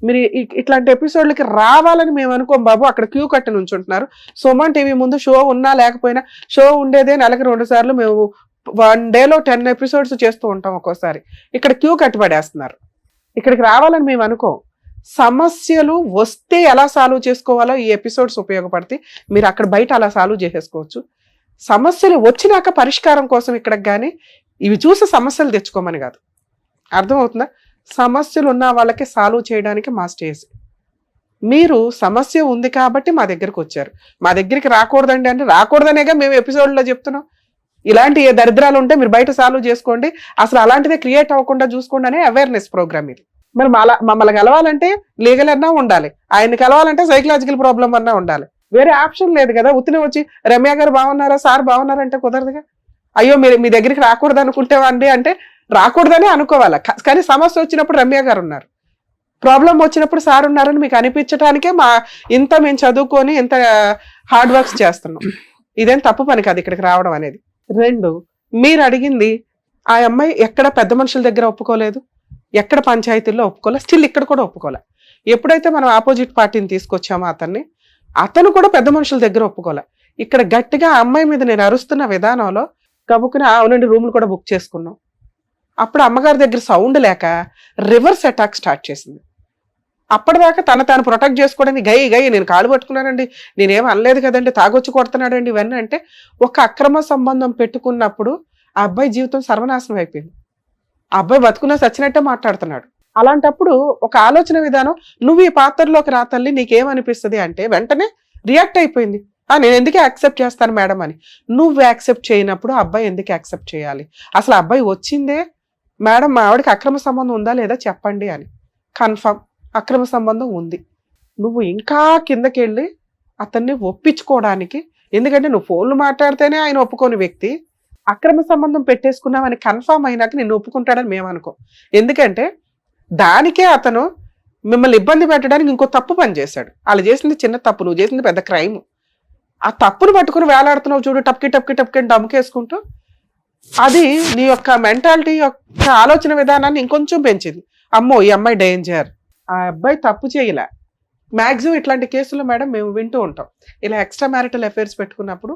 మీరు ఇట్లాంటి ఎపిసోడ్లకి రావాలని మేము అనుకోం బాబు, అక్కడ క్యూ కట్టి నుంచుంటున్నారు. సుమన్ టీవీ ముందు షో ఉన్నా లేకపోయినా, షో ఉండేదే నెలకు 2 సార్లు, మేము 1 dayలో 10 episodes చేస్తూ ఉంటాం ఒక్కోసారి. ఇక్కడ క్యూ కట్టిపడేస్తున్నారు. ఇక్కడికి రావాలని మేము అనుకోం. సమస్యలు వస్తే ఎలా సాల్వ్ చేసుకోవాలో ఈ ఎపిసోడ్స్ ఉపయోగపడితే మీరు అక్కడ బయట అలా సాల్వ్ చేసేసుకోవచ్చు. సమస్యలు వచ్చినాక పరిష్కారం కోసం ఇక్కడికి కానీ ఇవి చూసి సమస్యలు తెచ్చుకోమని కాదు. అర్థమవుతుందా? సమస్యలు ఉన్న వాళ్ళకి సాల్వ్ చేయడానికి మా స్టేజ్. మీరు సమస్య ఉంది కాబట్టి మా దగ్గరికి వచ్చారు. మా దగ్గరికి రాకూడదండి అంటే రాకూడదనేగా మేము ఎపిసోడ్లో చెప్తున్నాం. ఇలాంటి ఏ దరిద్రాలు ఉంటే మీరు బయట సాల్వ్ చేసుకోండి, అసలు అలాంటిదే క్రియేట్ అవ్వకుండా చూసుకోండి అనే అవేర్నెస్ ప్రోగ్రామ్ ఇది. మరి మమ్మల్ని కలవాలంటే లీగల్ అన్నా ఉండాలి, ఆయన్ని కలవాలంటే సైకలాజికల్ ప్రాబ్లం అన్నా ఉండాలి. వేరే ఆప్షన్ లేదు కదా. ఉత్తిని వచ్చి రమ్య గారు బాగున్నారా, సార్ బాగున్నారా అంటే కుదరదుగా. అయ్యో మీరు మీ దగ్గరికి రాకూడదు అనుకుంటేవండి అంటే రాకూడదనే అనుకోవాలి. కానీ సమస్య వచ్చినప్పుడు రమ్య గారు ఉన్నారు, ప్రాబ్లం వచ్చినప్పుడు సార్ ఉన్నారని మీకు అనిపించడానికే ఇంత మేము చదువుకొని ఇంత హార్డ్ వర్క్స్ చేస్తున్నాం. ఇదేం తప్పు పని కాదు ఇక్కడికి రావడం అనేది. 2, మీరు అడిగింది ఆ అమ్మాయి ఎక్కడ పెద్ద మనుషుల దగ్గర ఒప్పుకోలేదు, ఎక్కడ పంచాయతీల్లో ఒప్పుకోలేదు, స్టిల్ ఇక్కడ కూడా ఒప్పుకోలే. ఎప్పుడైతే మనం ఆపోజిట్ పార్టీని తీసుకొచ్చామో అతను కూడా పెద్ద మనుషుల దగ్గర ఒప్పుకోలే. ఇక్కడ గట్టిగా ఆ అమ్మాయి మీద నేను అరుస్తున్న విధానంలో కబుక్కుని అవునండి రూమ్లు కూడా బుక్ చేసుకున్నాం. అప్పుడు అమ్మగారి దగ్గర సౌండ్ లేక రివర్స్ అటాక్ స్టార్ట్ చేసింది. అప్పటిదాకా తాను ప్రొటెక్ట్ చేసుకోవడానికి గై నేను కాలు పట్టుకున్నానండి, నేనేం అనలేదు కదండి, తాగొచ్చి కొడుతున్నాడండి ఇవన్నీ అంటే, ఒక అక్రమ సంబంధం పెట్టుకున్నప్పుడు ఆ అబ్బాయి జీవితం సర్వనాశనం అయిపోయింది. ఆ అబ్బాయి బతుకున్నా చచ్చినట్టే మాట్లాడుతున్నాడు. అలాంటప్పుడు ఒక ఆలోచన విధానం, నువ్వు ఈ పాత్రలోకి రా తల్లి నీకేమనిపిస్తుంది అంటే వెంటనే రియాక్ట్ అయిపోయింది. నేను ఎందుకే యాక్సెప్ట్ చేస్తాను మేడం అని. నువ్వు యాక్సెప్ట్ చేయనప్పుడు అబ్బాయి ఎందుకు యాక్సెప్ట్ చేయాలి? అసలు అబ్బాయి వచ్చిందే మేడం మా ఆవిడకి అక్రమ సంబంధం ఉందా లేదా చెప్పండి అని. కన్ఫర్మ్ అక్రమ సంబంధం ఉంది. నువ్వు ఇంకా కిందకి వెళ్ళి అతన్ని ఒప్పించుకోవడానికి, ఎందుకంటే నువ్వు ఫోన్లు మాట్లాడితేనే ఆయన ఒప్పుకోని వ్యక్తి, అక్రమ సంబంధం పెట్టేసుకున్నామని కన్ఫర్మ్ అయినాక నిన్ను ఒప్పుకుంటాడని మేము అనుకో. ఎందుకంటే దానికే అతను మిమ్మల్ని ఇబ్బంది పెట్టడానికి ఇంకో తప్పు పని చేశాడు. వాళ్ళు చేసింది చిన్న తప్పు, నువ్వు చేసింది పెద్ద క్రైమ్. ఆ తప్పును పట్టుకుని వేలాడుతున్నావు చూడు, టప్కి డమ్కేసుకుంటూ. అది నీ యొక్క మెంటాలిటీ యొక్క ఆలోచన విధానాన్ని ఇంకొంచెం పెంచింది. అమ్మో ఈ అమ్మాయి డేంజర్, ఆ అబ్బాయి తప్పు చేయలే. మ్యాక్సిమం ఇట్లాంటి కేసులు మేడం మేము వింటూ ఉంటాం. ఇలా ఎక్స్ట్రా మ్యారిటల్ అఫైర్స్ పెట్టుకున్నప్పుడు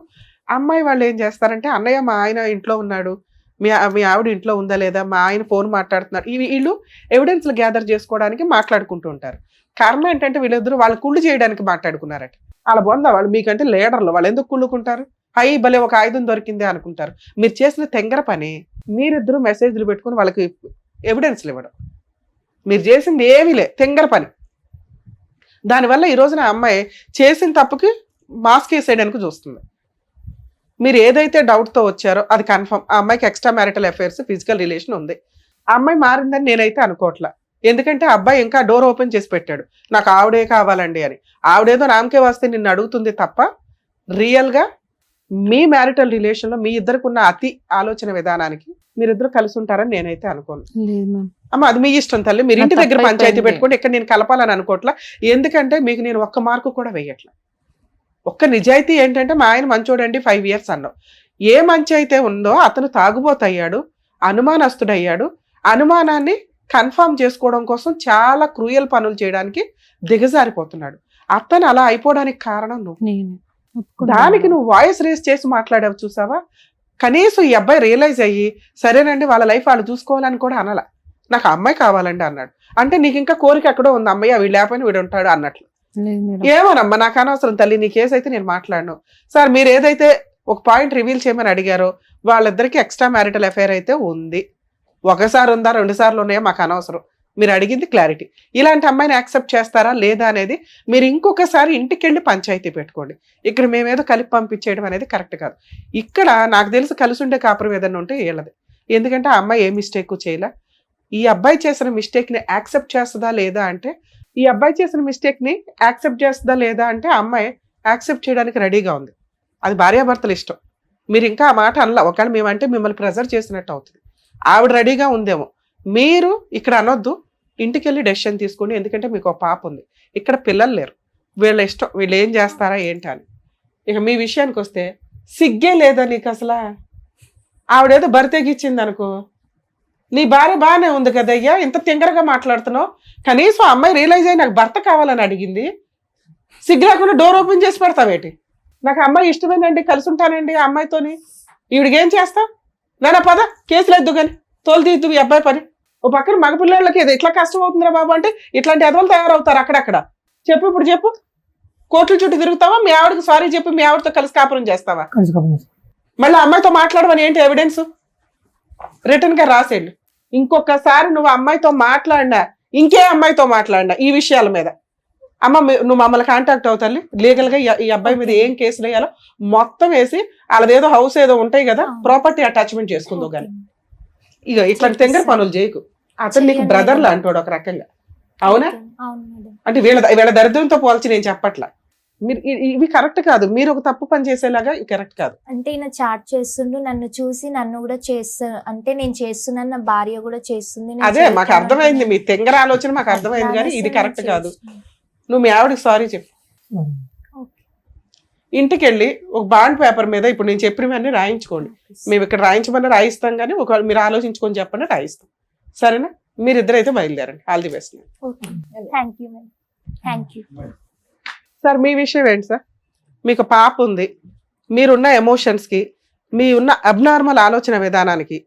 అమ్మాయి వాళ్ళు ఏం చేస్తారంటే, అన్నయ్య మా ఆయన ఇంట్లో ఉన్నాడు, మీ ఆవిడ ఇంట్లో ఉందా లేదా, మా ఆయన ఫోన్ మాట్లాడుతున్నారు, వీళ్ళు ఎవిడెన్స్లు గ్యాదర్ చేసుకోవడానికి మాట్లాడుకుంటూ ఉంటారు. కారణం ఏంటంటే వీళ్ళిద్దరూ వాళ్ళ కుళ్ళు చేయడానికి మాట్లాడుకున్నారట. వాళ్ళ బొంద వాళ్ళు మీకంటే లీడర్లు, వాళ్ళు ఎందుకు కుళ్ళుకుంటారు? అయ్యి భలే ఒక ఆయుధం దొరికిందే అనుకుంటారు. మీరు చేసిన తెంగర పని మీరిద్దరూ మెసేజ్లు పెట్టుకుని వాళ్ళకి ఎవిడెన్స్లు ఇవ్వడం. మీరు చేసింది ఏమీ లే, తెంగర పని. దానివల్ల ఈ రోజున అమ్మాయి చేసిన తప్పుకి మాస్క్ వేసేయడానికి చూస్తుంది. మీరు ఏదైతే డౌట్తో వచ్చారో అది కన్ఫర్మ్. ఆ అమ్మాయికి extra marital affairs, physical relation ఉంది. ఆ అమ్మాయి మారిందని నేనైతే అనుకోవట్లా. ఎందుకంటే అబ్బాయి ఇంకా డోర్ ఓపెన్ చేసి పెట్టాడు, నాకు ఆవిడే కావాలండి అని. ఆవిడేదో నామకే వస్తే నిన్ను అడుగుతుంది తప్ప రియల్గా మీ మ్యారిటల్ రిలేషన్లో మీ ఇద్దరికి ఉన్న అతి ఆలోచన విధానానికి మీరిద్దరు కలిసి ఉంటారని నేనైతే అనుకోను. లేదు మ్యామ్. అమ్మ అది మీ ఇష్టం తల్లి, మీరు ఇంటి దగ్గర పంచాయతీ పెట్టుకోండి. ఇక్కడ నేను కలపాలని అనుకోవట్లా. ఎందుకంటే మీకు నేను ఒక్క మార్కు కూడా వేయట్లా. ఒక్క నిజాయితీ ఏంటంటే మా ఆయన మంచోడండి 5 years అన్నావు. ఏ మంచి అయితే ఉందో అతను తాగుబోతయ్యాడు, అనుమానస్తుడయ్యాడు. అనుమానాన్ని కన్ఫర్మ్ చేసుకోవడం కోసం చాలా క్రూయల్ పనులు చేయడానికి దిగజారిపోతున్నాడు. అతను అలా అయిపోవడానికి కారణం నువ్వు. నేను దానికి నువ్వు వాయిస్ రేస్ చేసి మాట్లాడావు చూసావా. కనీసం ఈ అబ్బాయి రియలైజ్ అయ్యి సరేనండి వాళ్ళ లైఫ్ వాళ్ళు చూసుకోవాలని కూడా అనలా. నాకు అమ్మాయి కావాలండి అన్నాడు. అంటే నీకు ఇంకా కోరిక ఎక్కడో ఉంది, అమ్మాయి వీడు లేకపోయినా వీడు ఉంటాడు అన్నట్లు. లేదు మేడం. ఏమోనమ్మా నాకు అనవసరం తల్లి, నీ కేసు అయితే నేను మాట్లాడను. సార్ మీరు ఏదైతే ఒక పాయింట్ రివీల్ చేయమని అడిగారో వాళ్ళిద్దరికి ఎక్స్ట్రా మ్యారిటల్ అఫైర్ అయితే ఉంది. ఒకసారి ఉందా 2 సార్లు ఉన్నాయో మాకు అనవసరం. మీరు అడిగింది క్లారిటీ. ఇలాంటి అమ్మాయిని యాక్సెప్ట్ చేస్తారా లేదా అనేది మీరు ఇంకొకసారి ఇంటికి వెళ్ళి పంచాయతీ పెట్టుకోండి. ఇక్కడ మేమేదో కలిపి పంపించేయడం అనేది కరెక్ట్ కాదు. ఇక్కడ నాకు తెలిసి కలిసి ఉండే కాపురం ఏదైనా ఉంటే వీళ్ళది. ఎందుకంటే ఆ అమ్మాయి ఏ మిస్టేక్ చేయలే. ఈ అబ్బాయి చేసిన మిస్టేక్ని యాక్సెప్ట్ చేస్తుందా లేదా అంటే, ఈ అబ్బాయి చేసిన మిస్టేక్ని యాక్సెప్ట్ చేస్తుందా లేదా అంటే ఆ అమ్మాయి యాక్సెప్ట్ చేయడానికి రెడీగా ఉంది. అది భార్యాభర్తల ఇష్టం. మీరు ఇంకా ఆ మాట అనలా. ఒకవేళ మేమంటే మిమ్మల్ని ప్రెజర్ చేసినట్టు అవుతుంది. ఆవిడ రెడీగా ఉందేమో. మీరు ఇక్కడ అనొద్దు, ఇంటికి వెళ్ళి డెసిషన్ తీసుకోండి. ఎందుకంటే మీకు ఒక పాప ఉంది, ఇక్కడ పిల్లలు లేరు. వీళ్ళ ఇష్టం, వీళ్ళు ఏం చేస్తారా ఏంటి అని. ఇక మీ విషయానికి వస్తే సిగ్గే లేదా నీకు అసలు? ఆవిడేదో బరితెగిచ్చింది అనుకో, నీ భార్య బాగానే ఉంది కదయ్యా, ఇంత తింగరగా మాట్లాడుతున్నావు. కనీసం అమ్మాయి రియలైజ్ అయ్యి నాకు భర్త కావాలని అడిగింది, సిగ్గు లేకుండా డోర్ ఓపెన్ చేసి పెడతావేటి? నాకు అమ్మాయి ఇష్టమేనండి, కలిసి ఉంటానండి ఆ అమ్మాయితోని. ఈవిడికి ఏం చేస్తావు? నాన్న పద కేసులు ఎద్దు కానీ తోలుతీద్దు ఈ అబ్బాయి పని. ఓ పక్కన మగపిల్లలకి ఇది ఇట్లా కష్టం అవుతుందిరా బాబు అంటే ఇట్లాంటి ఎదవలు తయారవుతారు అక్కడక్కడ. చెప్పు ఇప్పుడు చెప్పు, కోర్టుల చుట్టూ తిరుగుతావా? మీ ఆవిడకి సారీ చెప్పి మీ ఆవిడతో కలిసి కాపురం చేస్తావా? కలిసి కాపురం చేస్తాం. మళ్ళీ అమ్మాయితో మాట్లాడమని ఏంటి ఎవిడెన్స్? రిటర్న్ గా రాసేళ్ళు. ఇంకొకసారి నువ్వు అమ్మాయితో మాట్లాడినా, ఇంకే అమ్మాయితో మాట్లాడినా ఈ విషయాల మీద, అమ్మ నువ్వు మమ్మల్ని కాంటాక్ట్ అవుతాలి. లీగల్ గా ఈ అబ్బాయి మీద ఏం కేసులు వేయాలో మొత్తం వేసి వాళ్ళదేదో హౌస్ ఏదో ఉంటాయి కదా, ప్రాపర్టీ అటాచ్మెంట్ చేసుకుందో కానీ. ఇక ఇట్లాంటి తెంగర పనులు చేయకు. అతను నీకు బ్రదర్ లా అంటాడు ఒక రకంగా. అవునా? అంటే వీళ్ళ దరిద్రంతో పోల్చి నేను చెప్పట్లా. మీరు ఇవి కరెక్ట్ కాదు. మీరు ఒక తప్పు పని చేసేలాగా కరెక్ట్ కాదు. అంటే ఈయన చాట్ చేస్తుండు, నన్ను చూసి నన్ను కూడా చేస్తా, అంటే నేను చేస్తున్నాను, నా భార్య కూడా చేస్తుంది. నేను అదే మాకు చేస్తాను. అర్థమైంది, మీ తెంగర ఆలోచన మాకు అర్థమైంది, కానీ ఇది కరెక్ట్ కాదు. నువ్వు మీ ఆవిడకి సారీ చెప్పు. ఇంటికి వెళ్ళి ఒక బాండ్ పేపర్ మీద ఇప్పుడు నేను చెప్పినవన్నీ రాయించుకోండి. మేము ఇక్కడ రాయించమని రాయిస్తాం, కానీ ఒకవేళ మీరు ఆలోచించుకొని చెప్పండి రాయిస్తాం. సరేనా? మీరిద్దరైతే బయలుదేరండి. All the best. Thank you madam. Thank you. Sir మీ విషయం ఏంటి సార్? మీకు పాప ఉంది, మీరున్న ఎమోషన్స్కి, మీ ఉన్న అబ్నార్మల్ ఆలోచన విధానానికి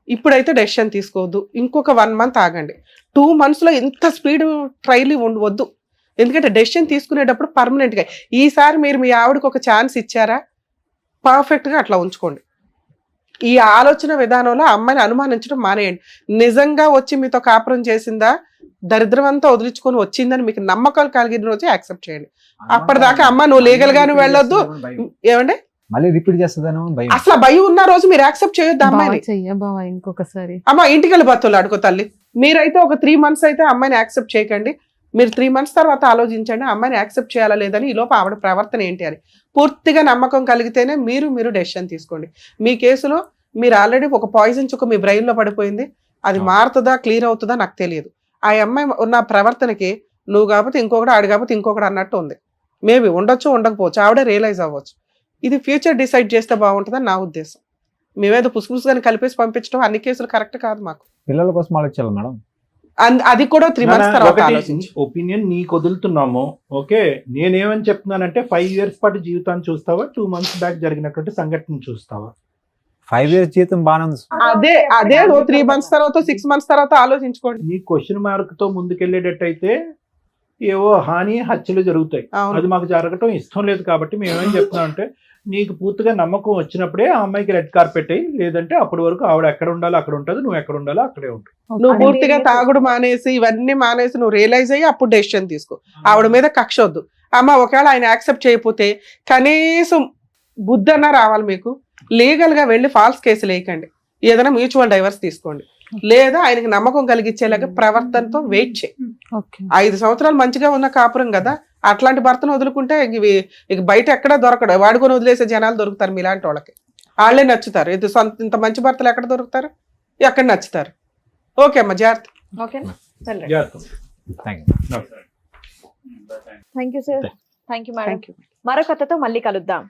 ఇప్పుడైతే డెసిషన్ తీసుకోవద్దు. ఇంకొక 1 month ఆగండి. 2 monthsలో ఇంత స్పీడ్ ట్రైల్ వద్దు. ఎందుకంటే డెసిషన్ తీసుకునేటప్పుడు పర్మనెంట్గా ఈసారి మీరు మీ ఆవిడకి ఒక ఛాన్స్ ఇచ్చారా, పర్ఫెక్ట్గా అట్లా ఉంచుకోండి. ఈ ఆలోచన విధానంలో అమ్మాయిని అనుమానించడం మానేయండి. నిజంగా వచ్చి మీతో కాపురం చేసిందా, దరిద్రం అంతా వదిలించుకొని వచ్చిందని మీకు నమ్మకాలు కలిగిన రోజే యాక్సెప్ట్ చేయండి. అప్పటిదాకా అమ్మ నువ్వు లీగల్ గాను వెళ్ళొద్దు. ఏమండి మళ్ళీ రిపీట్ చేస్తుందేనో భయం. అసలు భయం ఉన్న రోజు మీరు యాక్సెప్ట్ చేయొద్దు అమ్మాయిని. ఇంకొకసారి అమ్మ ఇంటికి వెళ్ళి బతులు అడుకో తల్లి. మీరైతే ఒక 3 months అయితే అమ్మాయిని యాక్సెప్ట్ చేయకండి. మీరు 3 months తర్వాత ఆలోచించండి అమ్మాయిని యాక్సెప్ట్ చేయాలా లేదని. ఈ లోపు ఆవిడ ప్రవర్తన ఏంటి అని పూర్తిగా నమ్మకం కలిగితేనే మీరు డెసిషన్ తీసుకోండి. మీ కేసులో మీరు ఆల్రెడీ ఒక పాయిజన్ చుక్క మీ బ్రెయిన్ లో పడిపోయింది. అది మారుతుందా క్లియర్ అవుతుందా నాకు తెలియదు. ఆ అమ్మాయి ఉన్న ప్రవర్తనకి నువ్వు కాకపోతే ఇంకొకటి, ఆడు కాకపోతే ఇంకొకటి అన్నట్టు ఉంది. మేబీ ఉండొచ్చు ఉండకపోవచ్చు, ఆవిడే రియలైజ్ అవ్వచ్చు. ఇది ఫ్యూచర్ డిసైడ్ చేస్తే బాగుంటుందని నా ఉద్దేశం. మేమేదో పుసుపుసుగాని కలిపేసి పంపించడం అన్ని కేసులు కరెక్ట్ కాదు. మాకు పిల్లల కోసం ఆలోచించాలి మేడం. అది కూడా 3 months తర్వాత ఒపీనియన్ నీకు వదులుతున్నాము. ఓకే, నేనేమని చెప్తున్నానంటే 5 years పాటు జీవితాన్ని చూస్తావా, 2 months బ్యాక్ జరిగినటువంటి సంఘటన చూస్తావా? 5 years జీవితం బాగానే ఉంది. అదే 3 months తర్వాత 6 months తర్వాత ఆలోచించుకోండి. నీ క్వశ్చన్ మార్క్ తో ముందుకెళ్ళేటట్టయితే ఏవో హాని హత్యలు జరుగుతాయి. అది మాకు జరగటం ఇష్టం లేదు. కాబట్టి మేము ఏమేం చెప్తున్నాం అంటే నీకు పూర్తిగా నమ్మకం వచ్చినప్పుడే ఆ అమ్మాయికి రెడ్ కార్పెట్ అయ్యి, లేదంటే అప్పటి వరకు ఆవిడ ఎక్కడ ఉండాలో అక్కడ ఉంటుంది, నువ్వు ఎక్కడ ఉండాలో అక్కడే ఉంటుంది. నువ్వు పూర్తిగా తాగుడు మానేసి ఇవన్నీ మానేసి నువ్వు రియలైజ్ అయ్యి అప్పుడు డెసిషన్ తీసుకో. ఆవిడ మీద కక్ష వద్దు. అమ్మ ఒకవేళ ఆయన యాక్సెప్ట్ చేయకపోతే కనీసం బుద్ధి అన్నా రావాలి మీకు. లీగల్ గా వెళ్ళి ఫాల్స్ కేసులు వేయకండి. ఏదైనా మ్యూచువల్ డైవర్స్ తీసుకోండి. లేదా ఆయనకి నమ్మకం కలిగించేలాగా ప్రవర్తనతో వెయిట్ చేయి. ఓకే 5 సంవత్సరాలు మంచిగా ఉన్న కాపురం కదా, అట్లాంటి భర్తను వదులుకుంటే ఇక బయట ఎక్కడా దొరకడు. వాడుకొని వదిలేసే జనాలు దొరుకుతారు మీలాంటి వాళ్ళకి. వాళ్ళే నచ్చుతారు. ఇంత మంచి భర్తలు ఎక్కడ దొరుకుతారు, ఎక్కడ నచ్చుతారు. ఓకే అమ్మా, జాగ్రత్త. ఓకేనా? Thank you. Thank you sir. Thank you madam. Thank you. మరో కథతో మళ్ళీ కలుద్దాం.